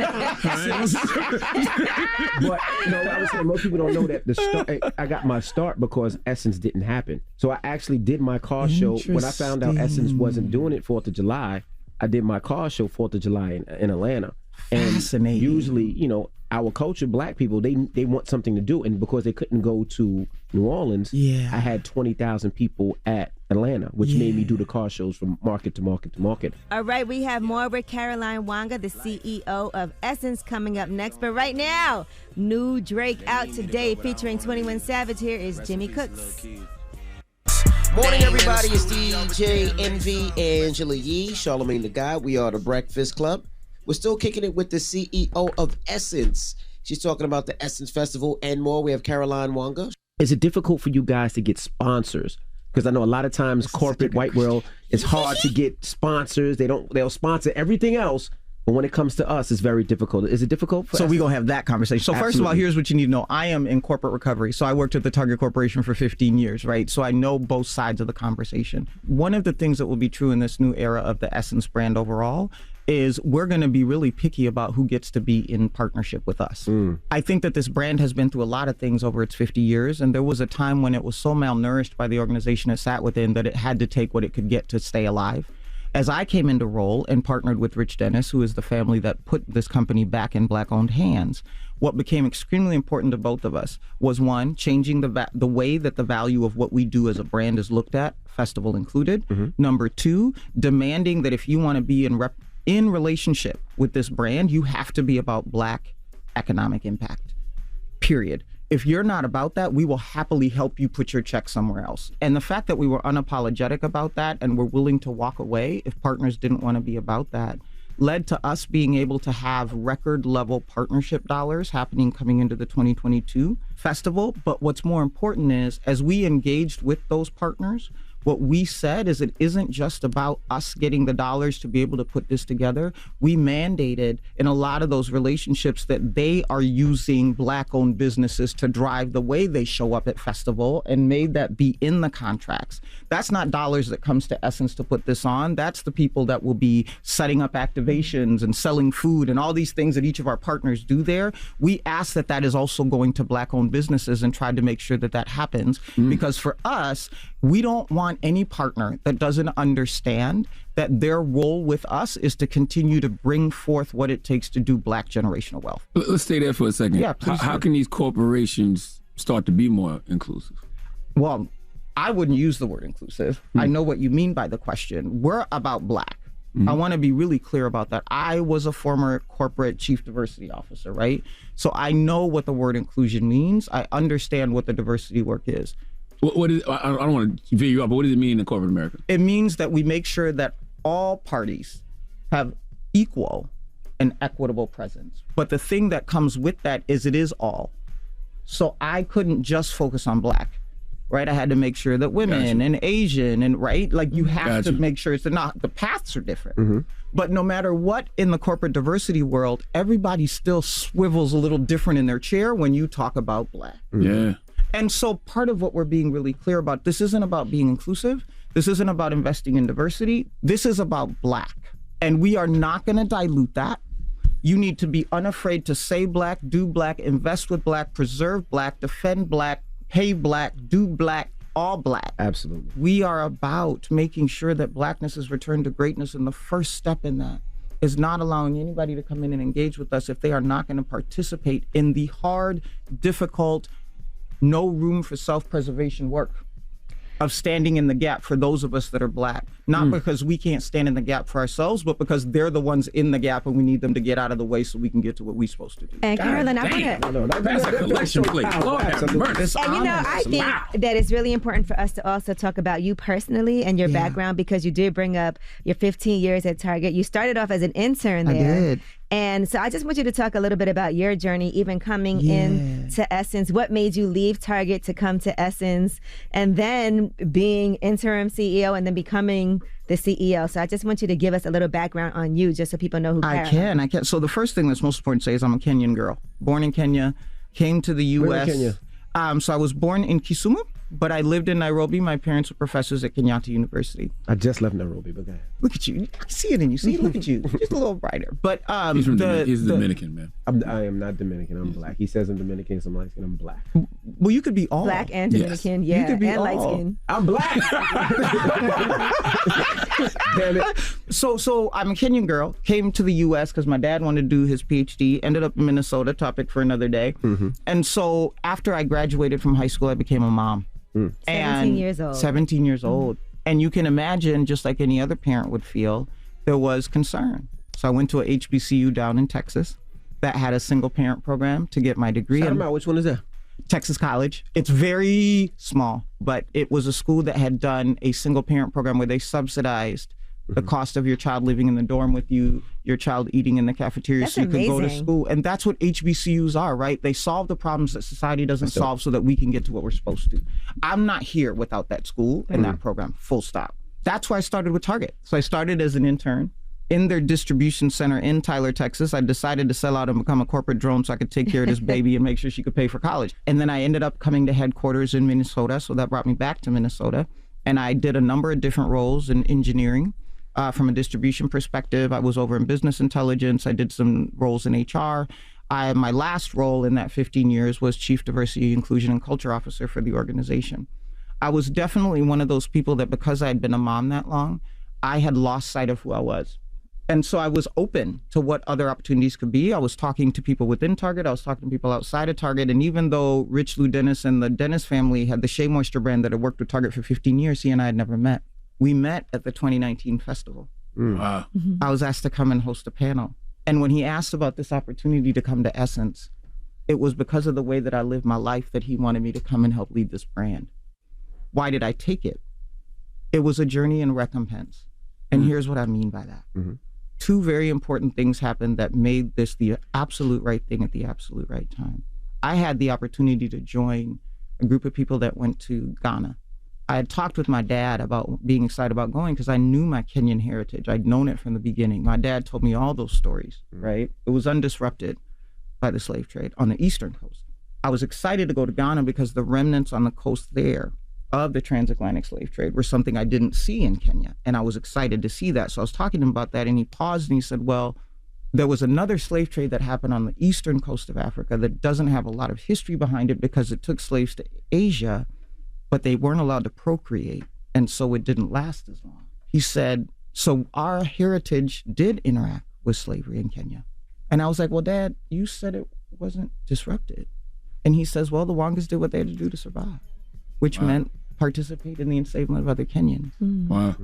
no, I was saying most people don't know that the start. I got my start because Essence didn't happen. So I actually did my car show when I found out Essence wasn't doing it 4th of July. I did my car show 4th of July in Atlanta. And usually, you know, our culture, Black people, they want something to do, and because they couldn't go to New Orleans, I had 20,000 people at Atlanta, which made me do the car shows from market to market to market. All right, we have more with Caroline Wanga, the CEO of Essence, coming up next. But right now, new Drake out today featuring 21 Savage. Here is Jimmy Cooks. Morning, everybody. It's DJ Envy, Angela Yee, Charlamagne the Guy. We are the Breakfast Club. We're still kicking it with the CEO of Essence. She's talking about the Essence Festival and more. We have Caroline Wanga. Is it difficult for you guys to get sponsors? Because I know a lot of times corporate white world, it's hard to get sponsors. They'll sponsor everything else. But when it comes to us, it's very difficult. Is it difficult for us? So we're going to have that conversation. So first of all, here's what you need to know. I am in corporate recovery. So I worked at the Target Corporation for 15 years, right? So I know both sides of the conversation. One of the things that will be true in this new era of the Essence brand overall is we're going to be really picky about who gets to be in partnership with us. I think that this brand has been through a lot of things over its 50 years, and there was a time when it was so malnourished by the organization it sat within that it had to take what it could get to stay alive. As I came into role and partnered with Rich Dennis, who is the family that put this company back in Black-owned hands, what became extremely important to both of us was, one, changing the way that the value of what we do as a brand is looked at, festival included. Number two, demanding that if you want to be in relationship with this brand, you have to be about Black economic impact, period. If you're not about that, we will happily help you put your check somewhere else. And the fact that we were unapologetic about that and were willing to walk away if partners didn't want to be about that led to us being able to have record level partnership dollars happening coming into the 2022 festival. But what's more important is, as we engaged with those partners, what we said is it isn't just about us getting the dollars to be able to put this together. We mandated in a lot of those relationships that they are using Black-owned businesses to drive the way they show up at festival, and made that be in the contracts. That's not dollars that comes to Essence to put this on. That's the people that will be setting up activations and selling food and all these things that each of our partners do there. We ask that that is also going to Black-owned businesses and tried to make sure that that happens, because for us, we don't want any partner that doesn't understand that their role with us is to continue to bring forth what it takes to do Black generational wealth. Let's stay there for a second. Yeah, please. How can these corporations start to be more inclusive? Well, I wouldn't use the word inclusive. I know what you mean by the question. We're about Black. I want to be really clear about that. I was a former corporate chief diversity officer, right? So I know what the word inclusion means. I understand what the diversity work is. What is? I don't want to veer you up, but what does it mean in corporate America? It means that we make sure that all parties have equal and equitable presence. But the thing that comes with that is it is all. So I couldn't just focus on Black, right? I had to make sure that women and Asian and like you have to make sure it's not, the paths are different. But no matter what in the corporate diversity world, everybody still swivels a little different in their chair when you talk about Black. Yeah. And so part of what we're being really clear about, this isn't about being inclusive. This isn't about investing in diversity. This is about Black. And we are not going to dilute that. You need to be unafraid to say Black, do Black, invest with Black, preserve Black, defend Black, pay Black, do Black, all Black. Absolutely. We are about making sure that Blackness is returned to greatness. And the first step in that is not allowing anybody to come in and engage with us if they are not going to participate in the hard, difficult, no room for self-preservation work of standing in the gap for those of us that are Black. Not because we can't stand in the gap for ourselves, but because they're the ones in the gap and we need them to get out of the way so we can get to what we're supposed to do. And Carolyn, I want to... That's a collection plate. Lord have mercy. And I think that it's really important for us to also talk about you personally and your background, because you did bring up your 15 years at Target. You started off as an intern there. I did. And so I just want you to talk a little bit about your journey, even coming in to Essence. What made you leave Target to come to Essence, and then being interim CEO and then becoming the CEO? So I just want you to give us a little background on you, just so people know who Caroline. I can. So the first thing that's most important to say is I'm a Kenyan girl, born in Kenya, came to the U.S. Where in Kenya? So I was born in Kisumu, but I lived in Nairobi. My parents were professors at Kenyatta University. I just left Nairobi, but go ahead. Look at you. I see it in you. See, look at you. Just a little brighter. But he's Dominican, man. I am not Dominican. I'm Black. He says I'm Dominican, so I'm light skin. I'm Black. Well, you could be all. Black and Dominican, You could be and all. light skin. I'm Black. Damn it. So I'm a Kenyan girl. Came to the U.S. because my dad wanted to do his PhD. Ended up in Minnesota. Topic for another day. And so after I graduated from high school, I became a mom. 17 years old. 17 years old. And you can imagine, just like any other parent would feel, there was concern. So I went to a HBCU down in Texas that had a single parent program to get my degree. Which one is that? Texas College. It's very small, but it was a school that had done a single parent program where they subsidized the cost of your child living in the dorm with you, your child eating in the cafeteria, so you could go to school. And that's what HBCUs are, right? They solve the problems that society doesn't solve so that we can get to what we're supposed to. I'm not here without that school and that program, full stop. That's why I started with Target. So I started as an intern in their distribution center in Tyler, Texas. I decided to sell out and become a corporate drone so I could take care of this baby and make sure she could pay for college. And then I ended up coming to headquarters in Minnesota, so that brought me back to Minnesota. And I did a number of different roles in engineering. from a distribution perspective. I was over in business intelligence. I did some roles in HR. My last role in that 15 years was Chief Diversity, Inclusion, and Culture Officer for the organization. I was definitely one of those people that because I had been a mom that long, I had lost sight of who I was. And so I was open to what other opportunities could be. I was talking to people within Target. I was talking to people outside of Target. And even though Rich Lou Dennis and the Dennis family had the Shea Moisture brand that had worked with Target for 15 years, he and I had never met. We met at the 2019 festival. Wow. I was asked to come and host a panel. And when he asked about this opportunity to come to Essence, it was because of the way that I live my life that he wanted me to come and help lead this brand. Why did I take it? It was a journey and recompense. And here's what I mean by that. Two very important things happened that made this the absolute right thing at the absolute right time. I had the opportunity to join a group of people that went to Ghana. I had talked with my dad about being excited about going because I knew my Kenyan heritage. I'd known it from the beginning. My dad told me all those stories, right? It was undisrupted by the slave trade on the eastern coast. I was excited to go to Ghana because the remnants on the coast there of the transatlantic slave trade were something I didn't see in Kenya. And I was excited to see that. So I was talking to him about that and he paused and he said, well, there was another slave trade that happened on the eastern coast of Africa that doesn't have a lot of history behind it because it took slaves to Asia, but they weren't allowed to procreate. And so it didn't last as long. He said, so our heritage did interact with slavery in Kenya. And I was like, well, Dad, you said it wasn't disrupted. And he says, well, the Wangas did what they had to do to survive, which meant participate in the enslavement of other Kenyans. Wow.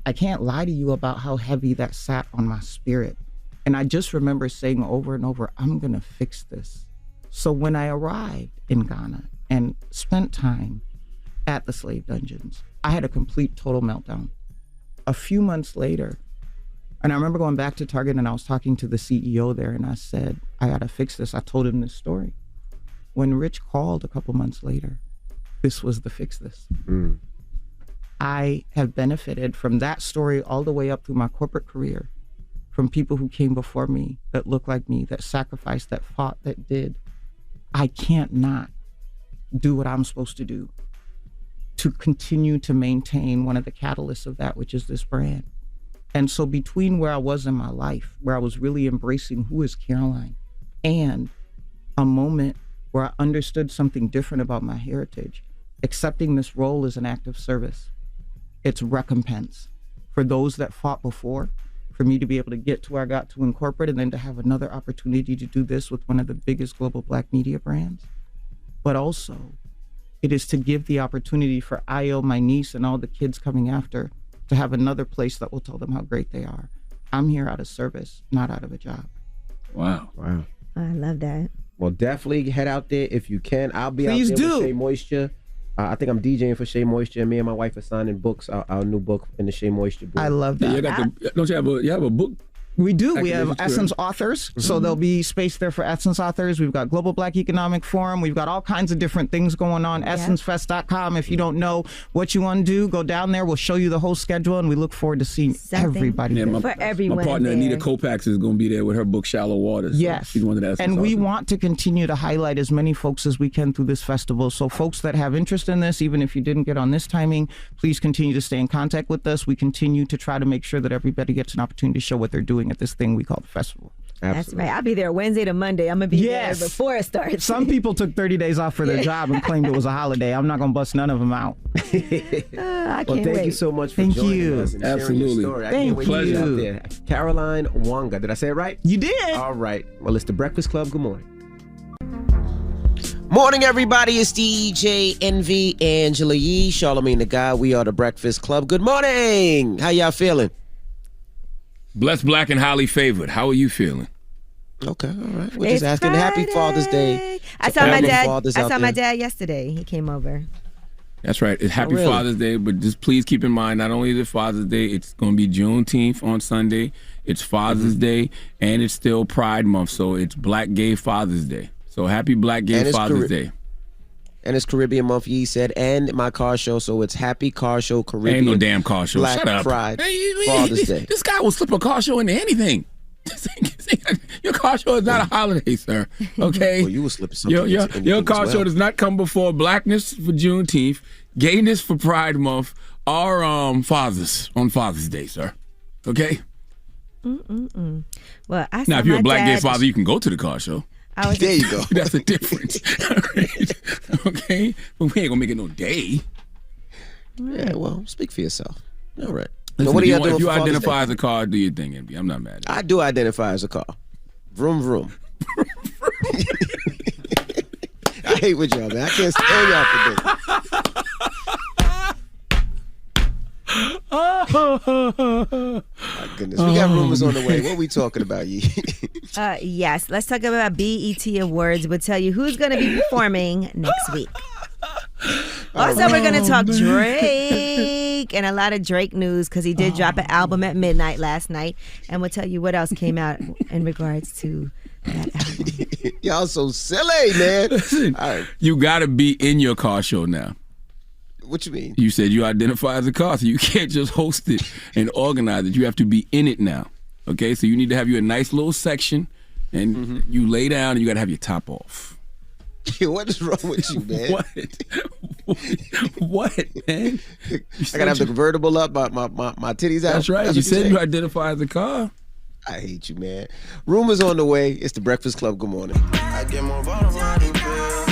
I can't lie to you about how heavy that sat on my spirit. And I just remember saying over and over, I'm gonna fix this. So when I arrived in Ghana and spent time at the slave dungeons, I had a complete total meltdown. A few months later, and I remember going back to Target and I was talking to the CEO there and I said, I gotta fix this. I told him this story. When Rich called a couple months later, this was the fix this. I have benefited from that story all the way up through my corporate career, from people who came before me that looked like me, that sacrificed, that fought, that did. I can't not do what I'm supposed to do to continue to maintain one of the catalysts of that, which is this brand. And so between where I was in my life, where I was really embracing who is Caroline, and a moment where I understood something different about my heritage, accepting this role is an act of service. It's recompense for those that fought before, for me to be able to get to where I got to in corporate and then to have another opportunity to do this with one of the biggest global Black media brands. But also, it is to give the opportunity for Io, my niece, and all the kids coming after to have another place that will tell them how great they are. I'm here out of service, not out of a job. Wow. Wow. I love that. Well, definitely head out there if you can. I'll be Please out there do. with Shea Moisture. I think I'm DJing for Shea Moisture, and me and my wife are signing books, our new book in the Shea Moisture book. I love that. Don't you have a book? We do. We have Activated Essence too, authors. So there'll be space there for Essence authors. We've got Global Black Economic Forum. We've got all kinds of different things going on. EssenceFest.com. If you don't know what you want to do, go down there. We'll show you the whole schedule, and we look forward to seeing everybody there. for everyone My partner there. Anita Kopax is going to be there with her book Shallow Waters. Yes. She's one of the Essence And we authors. want to continue to highlight as many folks as we can through this festival. So folks that have interest in this, even if you didn't get on this timing, please continue to stay in contact with us. We continue to try to make sure that everybody gets an opportunity to show what they're doing at this thing we call the festival. That's right. I'll be there Wednesday to Monday. I'm going to be Yes. there before it starts. Some people took 30 days off for their job and claimed it was a holiday. I'm not going to bust none of them out. I can't Well, thank wait. you so much for Thank joining you. us and sharing Absolutely. your story. I Thank can't wait to get you. out there. Caroline Wanga. Did I say it right? You did. All right. Well, it's the Breakfast Club. Good morning. Morning, everybody. It's DJ Envy, Angela Yee, Charlamagne the Guy. We are the Breakfast Club. Good morning. How y'all feeling? Blessed, black, and highly favored. How are you feeling? Okay, all right. We're It's just asking Happy Father's Day. I to saw all my the dad. fathers I out saw my there. dad yesterday. He came over. That's right. It's Happy really? Father's Day, but just please keep in mind, not only is it Father's Day, it's going to be Juneteenth on Sunday. It's Father's Day, and it's still Pride Month, so it's Black Gay Father's Day. So happy Black Gay And it's Father's Day. And it's Caribbean Month, Yee said, and my car show, so it's Happy Car Show Caribbean. Ain't no damn car show. Black Shut up. Pride Hey, Father's Day. This guy will slip a car show into anything. Your car show is not a holiday, sir. Okay? Well, you will slip something into Your anything car as show well. does not come before Blackness for Juneteenth, Gayness for Pride Month, our fathers on Father's Day, sir. Okay? Well, I saw Now, if you're my a black gay dad- father, you can go to the car show. There you go. That's a difference. Okay? But we ain't gonna make it no day. Yeah, well, speak for yourself. All right. Listen, Now, what are y'all doing if you for Father's identify Day? as a car, do your thing, MB. I'm not mad at it. I do identify as a car. Vroom, vroom. I hate with y'all, man. I can't stand y'all for this. My goodness. We got rumors on the way. What we talking about, Yee? Yes, let's talk about BET Awards. We'll tell you who's going to be performing next week. Also, we're going to talk Drake and a lot of Drake news because he did drop an album at midnight last night. And we'll tell you what else came out in regards to that album. Y'all so silly, man. Listen, All right. you gotta be in your car show now. What you mean? You said you identify as a car, so you can't just host it and organize it. You have to be in it now. Okay, so you need to have you a nice little section, and you lay down, and you gotta have your top off. What is wrong with you, man? What, man? I gotta have the convertible up, my titties out. That's right. You said you identify as a car. I hate you, man. Rumors on the way. It's the Breakfast Club. Good morning.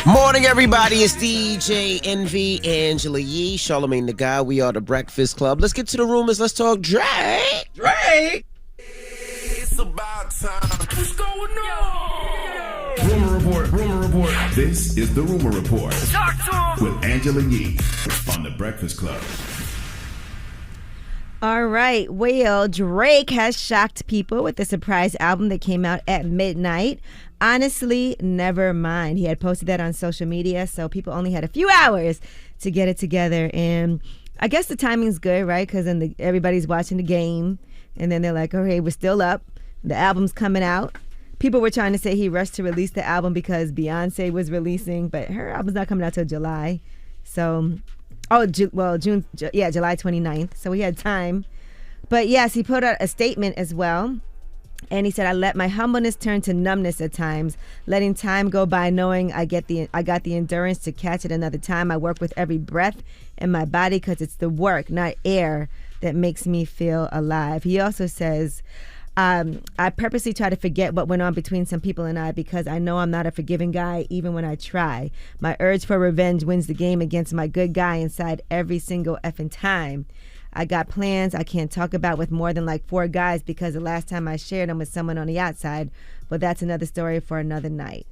Morning, everybody. It's DJ Envy, Angela Yee, Charlamagne the Guy. We are the Breakfast Club. Let's get to the rumors. Let's talk Drake. Drake. It's about time. What's going on? Rumor report. Rumor report. This is the Rumor Report Talk to him. with Angela Yee on the Breakfast Club. All right. Well, Drake has shocked people with the surprise album that came out at midnight. Honestly, never mind. He had posted that on social media, so people only had a few hours to get it together. And I guess the timing's good, right? Because then everybody's watching the game, and then they're like, okay, we're still up. The album's coming out. People were trying to say he rushed to release the album because Beyonce was releasing, but her album's not coming out till July. So... July 29th. So he had time. But yes, he put out a statement as well. And he said, I let my humbleness turn to numbness at times, letting time go by, knowing I got the endurance to catch it another time. I work with every breath in my body because it's the work, not air, that makes me feel alive. He also says, I purposely try to forget what went on between some people and I because I know I'm not a forgiving guy even when I try. My urge for revenge wins the game against my good guy inside every single effing time. I got plans I can't talk about with more than like 4 guys because the last time I shared them with someone on the outside, but that's another story for another night.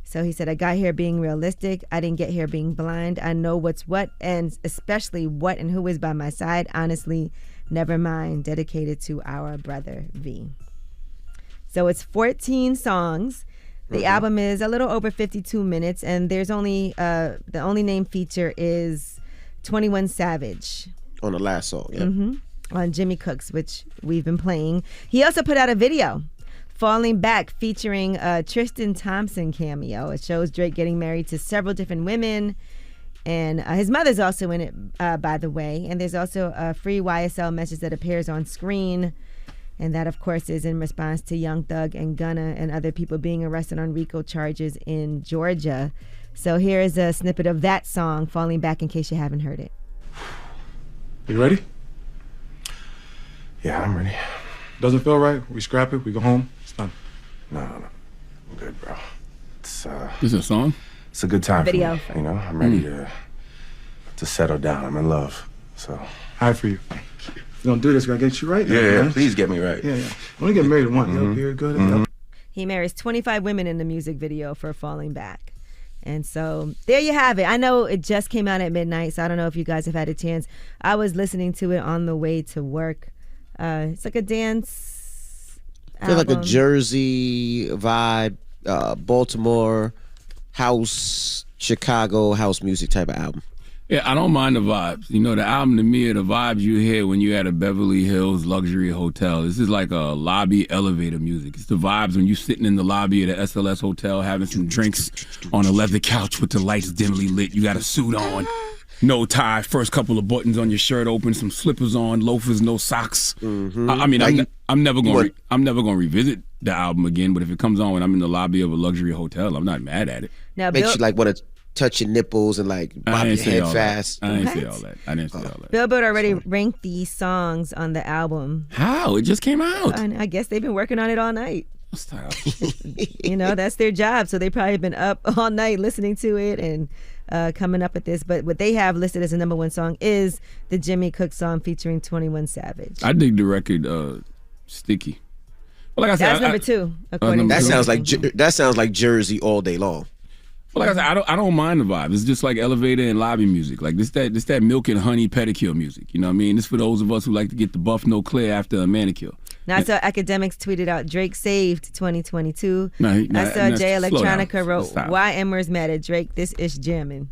So he said, I got here being realistic. I didn't get here being blind. I know what's what and especially what and who is by my side. Honestly, never mind. Dedicated to our brother V. So it's 14 songs. The album is a little over 52 minutes, and there's only the only name feature is 21 Savage. On the last song, yeah. On Jimmy Cooks, which we've been playing. He also put out a video, Falling Back, featuring a Tristan Thompson cameo. It shows Drake getting married to several different women. And his mother's also in it, by the way. And there's also a free YSL message that appears on screen. And that, of course, is in response to Young Thug and Gunna and other people being arrested on RICO charges in Georgia. So here is a snippet of that song, Falling Back, in case you haven't heard it. You ready? Yeah, I'm ready. Doesn't feel right? We scrap it, we go home. It's done. No. I'm good, bro. It's This is a song? It's a good time Video. for me. You know, I'm ready to settle down. I'm in love. So High for you. If you don't do this, we're gonna get you right. yeah, please get me right. Yeah. Only get married once. Yep, you're good. He marries 25 women in the music video for Falling Back. And so there you have it. I know it just came out at midnight, so I don't know if you guys have had a chance. I was listening to it on the way to work. It's like a dance I feel like a album. Jersey vibe, Baltimore house, Chicago house music type of album. Yeah, I don't mind the vibes. You know, the album to me are the vibes you hear when you're at a Beverly Hills luxury hotel. This is like a lobby elevator music. It's the vibes when you're sitting in the lobby at a SLS hotel having some drinks on a leather couch with the lights dimly lit. You got a suit on, no tie, first couple of buttons on your shirt open, some slippers on, loafers, no socks. I mean, I'm never gonna revisit the album again. But if it comes on when I'm in the lobby of a luxury hotel, I'm not mad at it. Now, Makes you like want to touch your nipples and like bop your head fast. I didn't say all that. I didn't say all that. Billboard already ranked these songs on the album. How? It just came out. I guess they've been working on it all night. You know, that's their job. So they probably been up all night listening to it and coming up with this. But what they have listed as a number one song is the Jimmy Cook song featuring 21 Savage. I dig the record Sticky. Well, like I said, that's number two. According that to sounds like Jersey all day long. Well, like I said, I don't mind the vibe. It's just like elevator and lobby music. Like this that milk and honey pedicure music. You know what I mean? This for those of us who like to get the buff no clear after a manicure. Now, I saw Academics tweeted out Drake saved 2022. I saw Jay Electronica wrote, "Why Emmer's mad at Drake? This is jamming."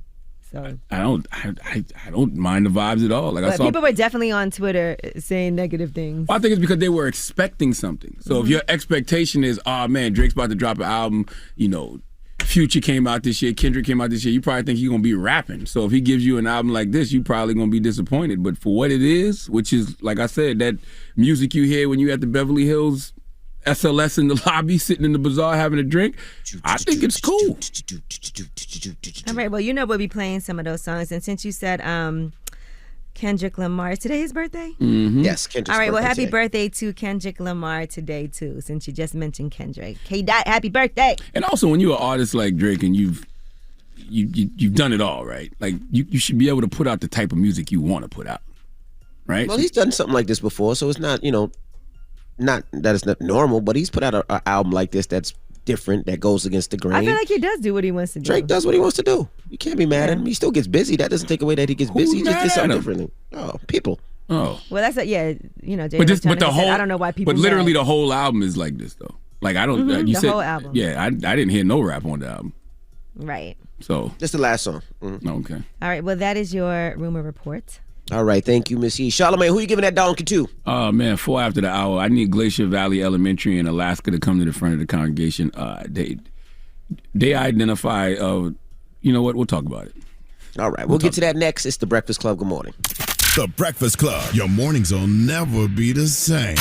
So I don't mind the vibes at all. Like but I saw people were definitely on Twitter saying negative things. Well, I think it's because they were expecting something. So if your expectation is, oh man, Drake's about to drop an album, you know, Future came out this year, Kendrick came out this year, you probably think he's gonna be rapping. So if he gives you an album like this, you probably gonna be disappointed. But for what it is, which is like I said, that music you hear when you at the Beverly Hills SLS in the lobby, sitting in the bazaar having a drink, I think it's cool. All right, well, you know we'll be playing some of those songs. And since you said Kendrick Lamar, today his birthday? Mm-hmm. Yes, Kendrick's All right, well, happy today. birthday to Kendrick Lamar today, too, since you just mentioned Kendrick. Happy birthday. And also, when you're an artist like Drake and you've done it all, right? Like, you should be able to put out the type of music you want to put out, right? Well, he's done something like this before, so it's not, you know, not that it's not normal, but he's put out an album like this that's different, that goes against the grain. I feel like he does do what he wants to do. Drake does what he wants to do. You can't be mad at him. He still gets busy. That doesn't take away that he gets busy. He just did something differently. Oh, people. Oh. Well, that's you know, Jay But the whole, said, I don't know why people. But literally, mad. The whole album is like this, though. Like I don't. You the said, whole album. Yeah, I didn't hear no rap on the album. Right. So that's the last song. Okay. All right. Well, that is your rumor report. All right, thank you, Miss E. Charlamagne, who you giving that donkey to? Oh man, 4 after the hour. I need Glacier Valley Elementary in Alaska to come to the front of the congregation. They identify. You know what? We'll talk about it. All right, we'll get to that next. It's the Breakfast Club. Good morning. The Breakfast Club. Your mornings will never be the same.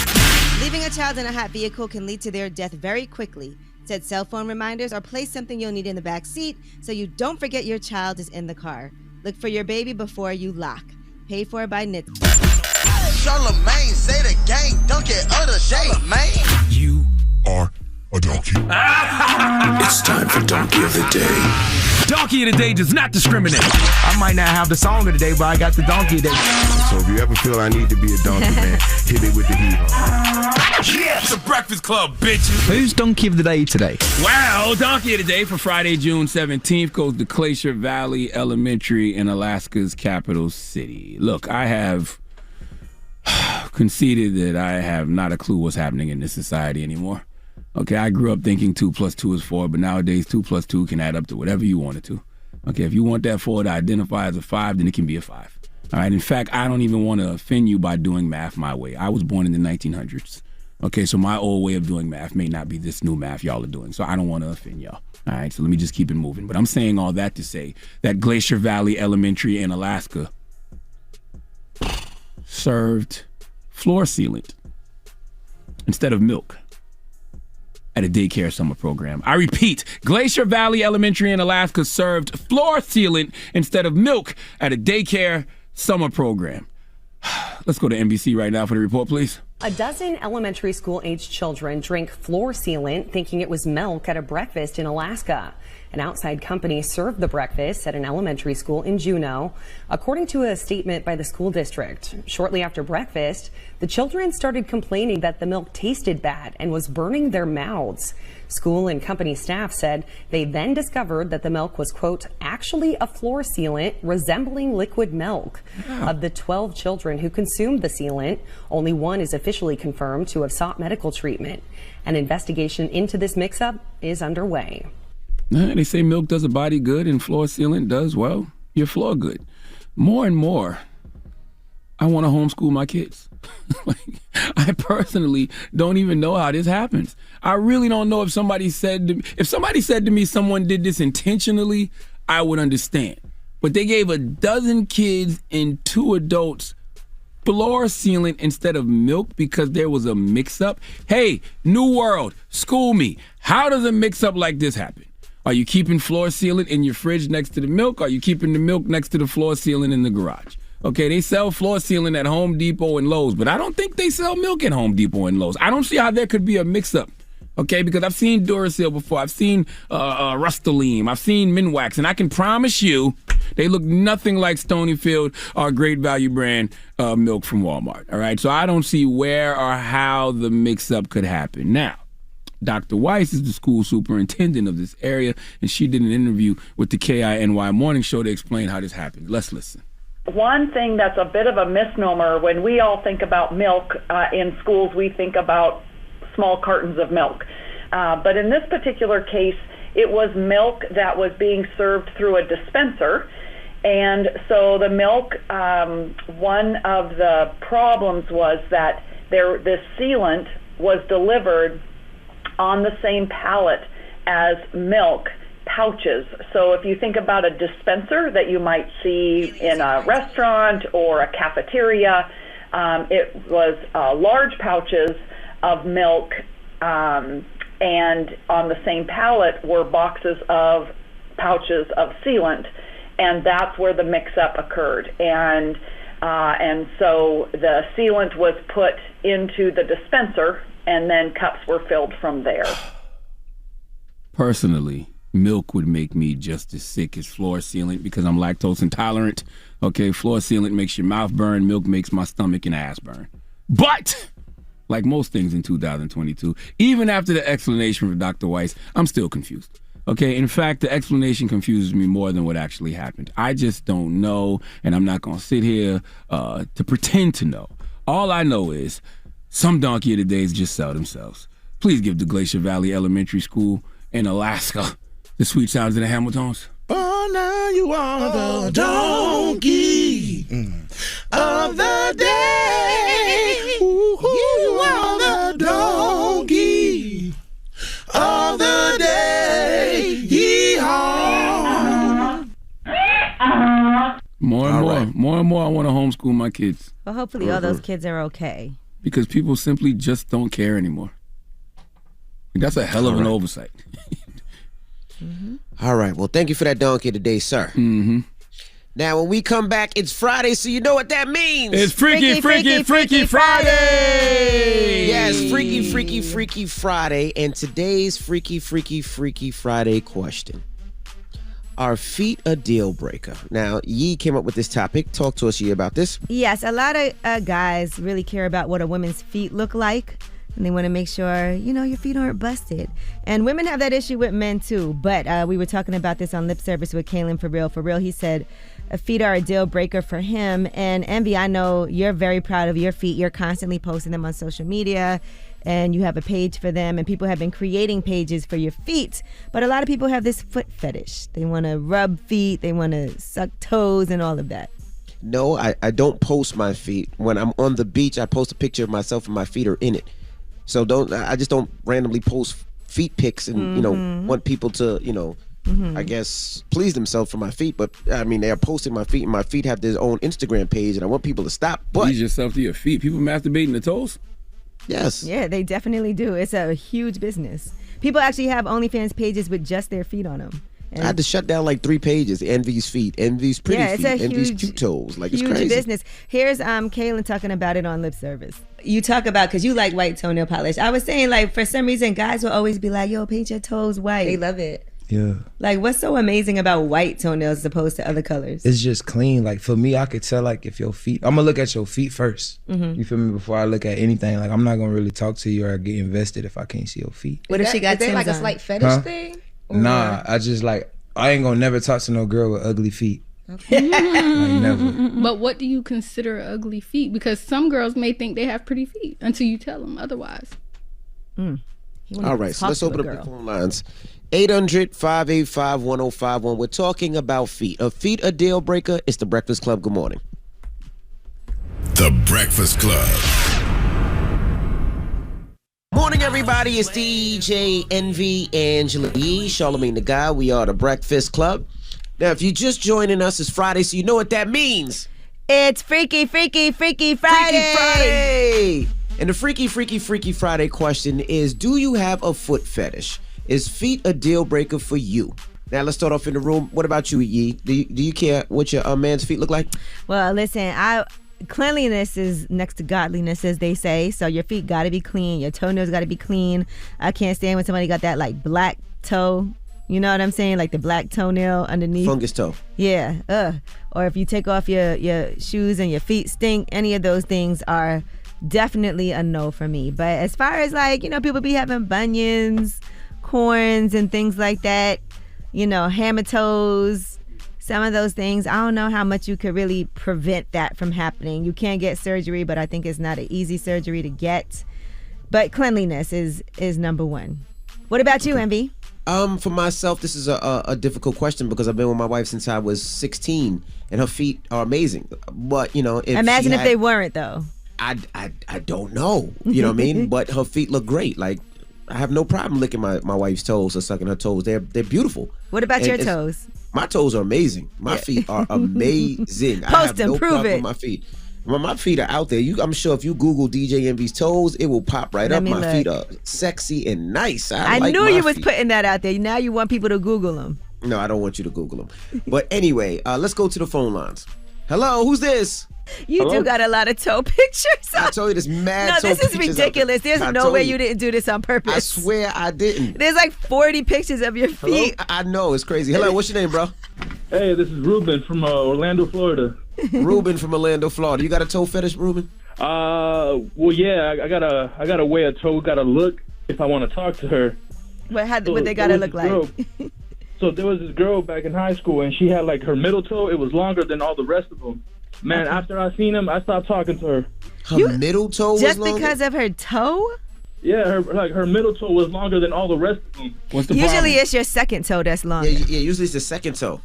Leaving a child in a hot vehicle can lead to their death very quickly. Set cell phone reminders or place something you'll need in the back seat so you don't forget your child is in the car. Look for your baby before you lock. Paid for by Knit. Charlamagne, say the gang, don't get other Charlamagne. You are a donkey. It's time for Donkey of the Day. Donkey of the Day does not discriminate. I might not have the song of the day, but I got the Donkey of the Day. So if you ever feel I need to be a donkey, man, hit me with the heat. Yeah, it's the Breakfast Club, bitches. Who's Donkey of the Day today? Wow, Donkey of the Day for Friday, June 17th goes to Glacier Valley Elementary in Alaska's capital city. Look, I have conceded that I have not a clue what's happening in this society anymore. Okay, I grew up thinking 2 + 2 is 4, but nowadays 2 + 2 can add up to whatever you want it to. Okay, if you want that 4 to identify as a 5, then it can be a 5. All right, in fact, I don't even want to offend you by doing math my way. I was born in the 1900s. Okay, so my old way of doing math may not be this new math y'all are doing, so I don't want to offend y'all. All right, so let me just keep it moving. But I'm saying all that to say that Glacier Valley Elementary in Alaska served floor sealant instead of milk at a daycare summer program. I repeat, Glacier Valley Elementary in Alaska served floor sealant instead of milk at a daycare summer program. Let's go to NBC right now for the report, please. A dozen elementary school-aged children drank floor sealant thinking it was milk at a breakfast in Alaska. An outside company served the breakfast at an elementary school in Juneau, according to a statement by the school district. Shortly after breakfast, the children started complaining that the milk tasted bad and was burning their mouths. School and company staff said they then discovered that the milk was, quote, actually a floor sealant resembling liquid milk. Of the 12 children who consumed the sealant, only one is officially confirmed to have sought medical treatment. An investigation into this mix-up is underway. They say milk does a body good and floor sealant does, well, your floor good. More and more, I want to homeschool my kids. I personally don't even know how this happens. I really don't know if somebody said to me someone did this intentionally, I would understand. But they gave a dozen kids and 2 adults floor sealant instead of milk because there was a mix-up. Hey, new world, school me. How does a mix-up like this happen? Are you keeping floor sealant in your fridge next to the milk? Are you keeping the milk next to the floor sealant in the garage? Okay, they sell floor sealant at Home Depot and Lowe's, but I don't think they sell milk at Home Depot and Lowe's. I don't see how there could be a mix-up. Okay, because I've seen Duracell before. I've seen Rust-Oleum. I've seen Minwax, and I can promise you they look nothing like Stonyfield or Great Value brand milk from Walmart. All right, so I don't see where or how the mix-up could happen. Now, Dr. Weiss is the school superintendent of this area, and she did an interview with the KINY Morning Show to explain how this happened. Let's listen. One thing that's a bit of a misnomer, when we all think about milk in schools, we think about small cartons of milk. But in this particular case, it was milk that was being served through a dispenser. And so the milk, one of the problems was that this sealant was delivered on the same pallet as milk pouches. So if you think about a dispenser that you might see in a restaurant or a cafeteria, it was large pouches of milk, and on the same pallet were boxes of pouches of sealant, and that's where the mix-up occurred. And so the sealant was put into the dispenser, and then cups were filled from there. Personally, milk would make me just as sick as floor sealant because I'm lactose intolerant. Okay, floor sealant makes your mouth burn. Milk makes my stomach and ass burn. But like most things in 2022, even after the explanation from Dr. Weiss, I'm still confused. Okay, in fact, the explanation confuses me more than what actually happened. I just don't know, and I'm not going to sit here to pretend to know. All I know is some donkey of the days just sell themselves. Please give the Glacier Valley Elementary School in Alaska the sweet sounds of the Hamiltons. Oh, now you are the donkey of the day. You are the donkey of the day. Yee-haw. More and more, I want to homeschool my kids. Well, hopefully all those kids are okay. Because people simply just don't care anymore. That's a hell of an oversight. All right. Well, thank you for that donkey today, sir. Mm-hmm. Now, when we come back, it's Friday, so you know what that means. It's Freaky Friday! Yes, Freaky Friday. And today's Freaky Friday question. Are feet a deal breaker? Now, Yee came up with this topic. Talk to us, Yee, about this. Yes, a lot of guys really care about what a woman's feet look like. And they want to make sure, your feet aren't busted. And women have that issue with men too. But we were talking about this on Lip Service with Kalen For Real. He said feet are a deal breaker for him. And Envy, I know you're very proud of your feet. You're constantly posting them on social media. And you have a page for them. And people have been creating pages for your feet. But a lot of people have this foot fetish. They want to rub feet. They want to suck toes and all of that. No, I don't post my feet. When I'm on the beach, I post a picture of myself and my feet are in it. So I just don't randomly post feet pics and, want people to, I guess, please themselves for my feet. But, I mean, they're posting my feet, and my feet have their own Instagram page, and I want people to stop. But please yourself to your feet. People masturbating the toes? Yes. Yeah, they definitely do. It's a huge business. People actually have OnlyFans pages with just their feet on them. I had to shut down like 3 pages. Envy's feet, Envy's pretty feet, Envy's cute toes. Like, it's crazy. Huge business. Here's Kaylin talking about it on Lip Service. You talk about, because you like white toenail polish. I was saying, like, for some reason, guys will always be like, yo, paint your toes white. They love it. Yeah. Like, what's so amazing about white toenails as opposed to other colors? It's just clean. Like, for me, I could tell, like, if your feet, I'm going to look at your feet first. Mm-hmm. You feel me? Before I look at anything. Like, I'm not going to really talk to you or get invested if I can't see your feet. What if she got Tim's like a on? slight fetish thing? Nah, I just, like, I ain't going to never talk to no girl with ugly feet. Okay. Like, never. But what do you consider ugly feet? Because some girls may think they have pretty feet until you tell them otherwise. All right, so let's open up the phone lines. 800-585-1051. We're talking about feet. Are feet a deal breaker? It's The Breakfast Club. Good morning. The Breakfast Club. Morning, everybody. It's DJ Envy, Angela Yee, Charlamagne the Guy. We are The Breakfast Club. Now, if you're just joining us, it's Friday, so you know what that means. It's Freaky Friday. Freaky Friday. And the Freaky Friday question is, do you have a foot fetish? Is feet a deal breaker for you? Now let's start off in the room. What about you, Yee? Do you care what your man's feet look like? Well, listen, cleanliness is next to godliness, as they say. So your feet got to be clean. Your toenails got to be clean. I can't stand when somebody got that like black toe. You know what I'm saying? Like the black toenail underneath. Fungus toe. Yeah. Or if you take off your shoes and your feet stink, any of those things are definitely a no for me. But as far as like, people be having bunions, corns, and things like that, hammer toes, some of those things, I don't know how much you could really prevent that from happening. You can get surgery, but I think it's not an easy surgery to get. But cleanliness is number one. What about you, Envy? For myself, this is a difficult question because I've been with my wife since I was 16, and her feet are amazing. But imagine if they weren't though. I don't know. You know what I mean? But her feet look great. Like I have no problem licking my wife's toes or sucking her toes. They're beautiful. What about your toes? My toes are amazing. My feet are amazing. I have no problem with my feet. When my feet are out there, I'm sure if you Google DJ Envy's toes, it will pop right up. My feet are sexy and nice. I knew you was putting that out there. Now you want people to Google them. No, I don't want you to Google them. But anyway, let's go to the phone lines. Hello, who's this? You do got a lot of toe pictures. I told you this mad toe this is pictures ridiculous. There's no way you didn't do this on purpose. I swear I didn't. There's like 40 pictures of your feet. Hello? I know, it's crazy. Hello, what's your name, bro? Hey, this is Ruben from Orlando, Florida. Ruben from Orlando, Florida. You got a toe fetish, Ruben? Well, yeah, I gotta wear a toe, gotta look if I want to talk to her. What they gotta look like? So there was this girl back in high school, and she had like her middle toe. It was longer than all the rest of them. Man, after I seen him, I stopped talking to her. Her middle toe was longer? Just because of her toe? Yeah, her middle toe was longer than all the rest of them. What's the Usually problem? it's your second toe that's longer. Yeah, usually it's the second toe.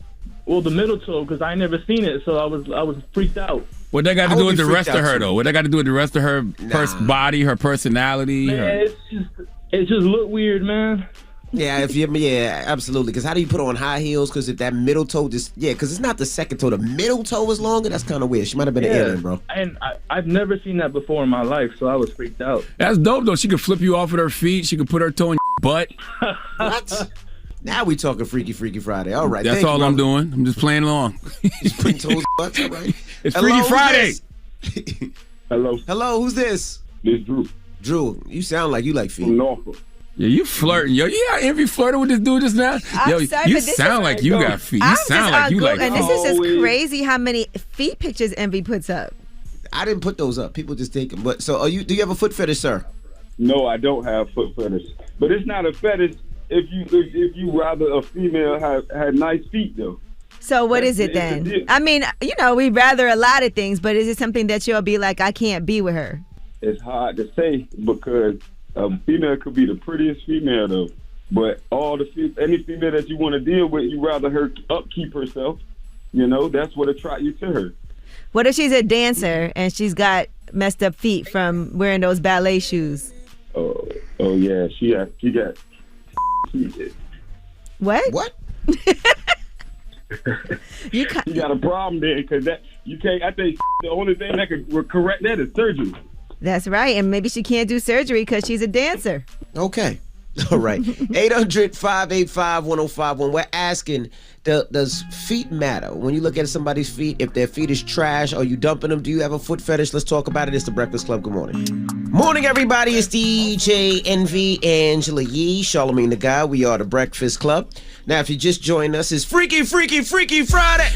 Well, the middle toe, because I never seen it, so I was freaked out. What that got to do with the rest of her, though? What that got to do with the rest of her body, her personality? Man, it just looked weird, man. Yeah, absolutely. Because how do you put on high heels? Because if that middle toe because it's not the second toe. The middle toe is longer. That's kind of weird. She might have been an alien, bro. And I've never seen that before in my life, so I was freaked out. That's dope, though. She could flip you off with her feet. She could put her toe in your butt. What? Now we talking Freaky Friday. All right. That's all I'm doing. I'm just playing along. Just putting toes in butts, all right. It's Freaky Friday. Hello. Hello, who's this? This Drew. Drew, you sound like you like feet. From Norfolk. Yeah, you flirting. Yo, Envy flirting with this dude just now. Yo, you sound like you got feet. You sound like you like feet. And this is just crazy how many feet pictures Envy puts up. I didn't put those up. People just take them. But so, do you have a foot fetish, sir? No, I don't have foot fetish. But it's not a fetish if you rather a female had nice feet though. So what is it then? I mean, we rather a lot of things, but is it something that you'll be like, I can't be with her? It's hard to say because a female could be the prettiest female though, but any female that you want to deal with, you rather her upkeep herself. That's what attract you to her. What if she's a dancer and she's got messed up feet from wearing those ballet shoes? Oh yeah, she got. What? You got a problem there because you can't. I think the only thing that could correct that is surgery. That's right, and maybe she can't do surgery because she's a dancer. Okay. All right. 800-585-1051. We're asking, does feet matter? When you look at somebody's feet, if their feet is trash, are you dumping them? Do you have a foot fetish? Let's talk about it. It's The Breakfast Club. Good morning. Morning, everybody. It's DJ Envy, Angela Yee, Charlamagne the Guy. We are The Breakfast Club. Now, if you just joined us, it's Freaky Friday.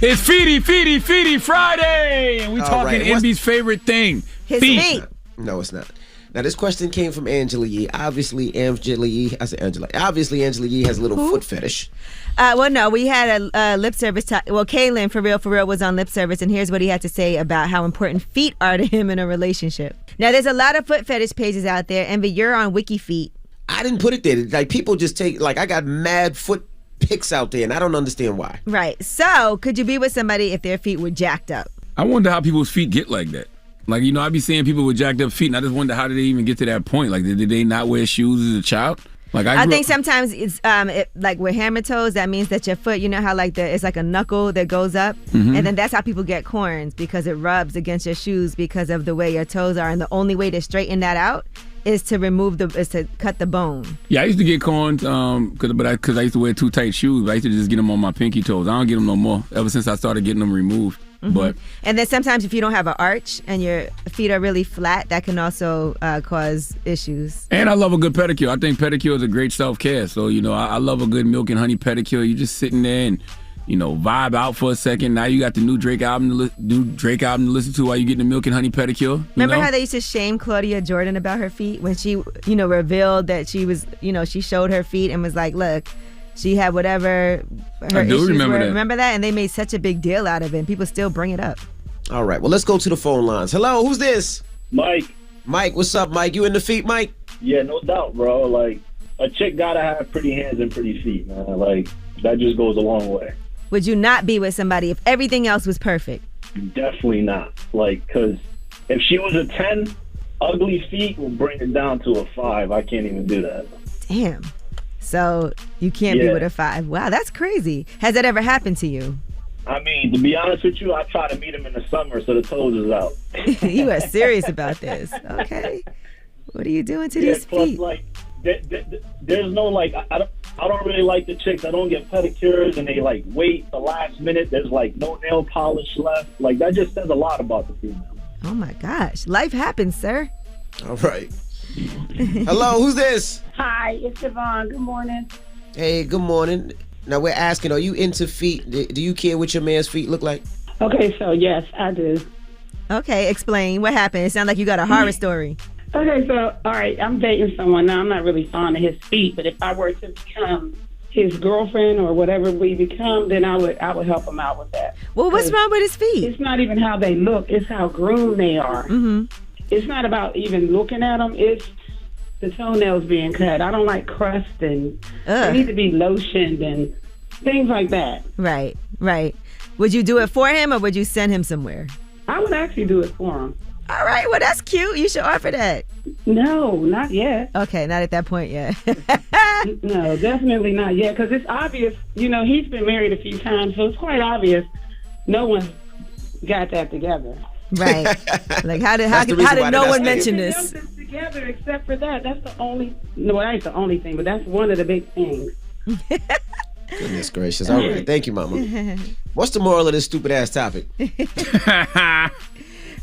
It's Feety Friday. And we talking Envy's favorite thing. His feet. No, it's not. Now, this question came from Angela Yee. Obviously, Angela Yee has a little foot fetish. Well, no, we had a lip service. Kaylin, for real, was on lip service, and here's what he had to say about how important feet are to him in a relationship. Now, there's a lot of foot fetish pages out there. Envy, you're on WikiFeet. I didn't put it there. Like, people just take, I got mad foot pics out there, and I don't understand why. Right. So, could you be with somebody if their feet were jacked up? I wonder how people's feet get like that. Like, I be seeing people with jacked up feet, and I just wonder how did they even get to that point? Like, did they not wear shoes as a child? Like, I think sometimes it's like with hammer toes, that means that your foot, how it's like a knuckle that goes up, and then that's how people get corns because it rubs against your shoes because of the way your toes are, and the only way to straighten that out is to cut the bone. Yeah, I used to get corns because I used to wear too tight shoes. But I used to just get them on my pinky toes. I don't get them no more ever since I started getting them removed. Mm-hmm. But and then sometimes if you don't have an arch and your feet are really flat, that can also cause issues. And I love a good pedicure. I think pedicure is a great self-care. So, I love a good milk and honey pedicure. You're just sitting there and, vibe out for a second. Now you got the new Drake album to listen to while you getting the milk and honey pedicure. Remember how they used to shame Claudia Jordan about her feet when she, revealed that she was, she showed her feet and was like, look, she had whatever her issues were. Remember that? And they made such a big deal out of it, and people still bring it up. All right, well, let's go to the phone lines. Hello, who's this? Mike. Mike, what's up, Mike? You in the feet, Mike? Yeah, no doubt, bro. Like, a chick gotta have pretty hands and pretty feet, man. Like, that just goes a long way. Would you not be with somebody if everything else was perfect? Definitely not. Like, because if she was a 10, ugly feet will bring it down to a 5. I can't even do that. Damn. So you can't be with a 5. Wow, that's crazy. Has that ever happened to you? I mean, to be honest with you, I try to meet him in the summer so the toes is out. You are serious about this. Okay. What are you doing to these plus, feet? Like, there's no, like, I don't really like the chicks. I don't get pedicures and they, like, wait the last minute. There's, like, no nail polish left. Like, that just says a lot about the female. Oh, my gosh. Life happens, sir. All right. Hello, who's this? Hi, it's Yvonne. Good morning. Hey, good morning. Now we're asking, are you into feet? Do you care what your man's feet look like? Okay, so yes, I do. Okay, explain. What happened? It sounds like you got a horror story. Okay, so, all right, I'm dating someone now. I'm not really fond of his feet, but if I were to become his girlfriend or whatever we become, then I would help him out with that. Well, what's wrong with his feet? It's not even how they look. It's how groomed they are. Mm-hmm. It's not about even looking at them. It's the toenails being cut. I don't like crust, and they need to be lotioned and things like that. Right. Would you do it for him or would you send him somewhere? I would actually do it for him. All right, well, that's cute. You should offer that. No, not yet. Okay, not at that point yet. No, definitely not yet, because it's obvious, he's been married a few times, so it's quite obvious no one's got that together. Right. Like, how did no one mention this? Together, except for that. That's the only. No, that ain't the only thing, but that's one of the big things. Goodness gracious. All right. Thank you, Mama. What's the moral of this stupid ass topic?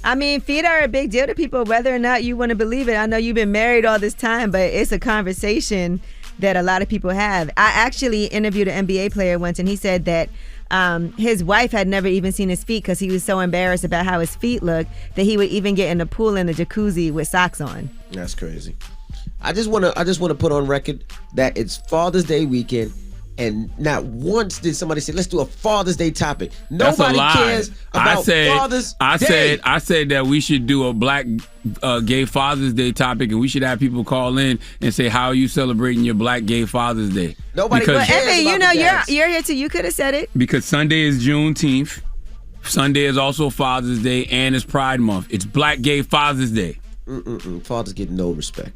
I mean, feet are a big deal to people, whether or not you want to believe it. I know you've been married all this time, but it's a conversation that a lot of people have. I actually interviewed an NBA player once, and he said that his wife had never even seen his feet because he was so embarrassed about how his feet looked that he would even get in the pool in the jacuzzi with socks on. That's crazy. I just want to put on record that it's Father's Day weekend, and not once did somebody say, let's do a Father's Day topic. Nobody cares about Father's Day. I said that we should do a Black Gay Father's Day topic, and we should have people call in and say, how are you celebrating your Black Gay Father's Day? Nobody cares about you're here too. You could have said it. Because Sunday is Juneteenth. Sunday is also Father's Day, and it's Pride Month. It's Black Gay Father's Day. Fathers get no respect.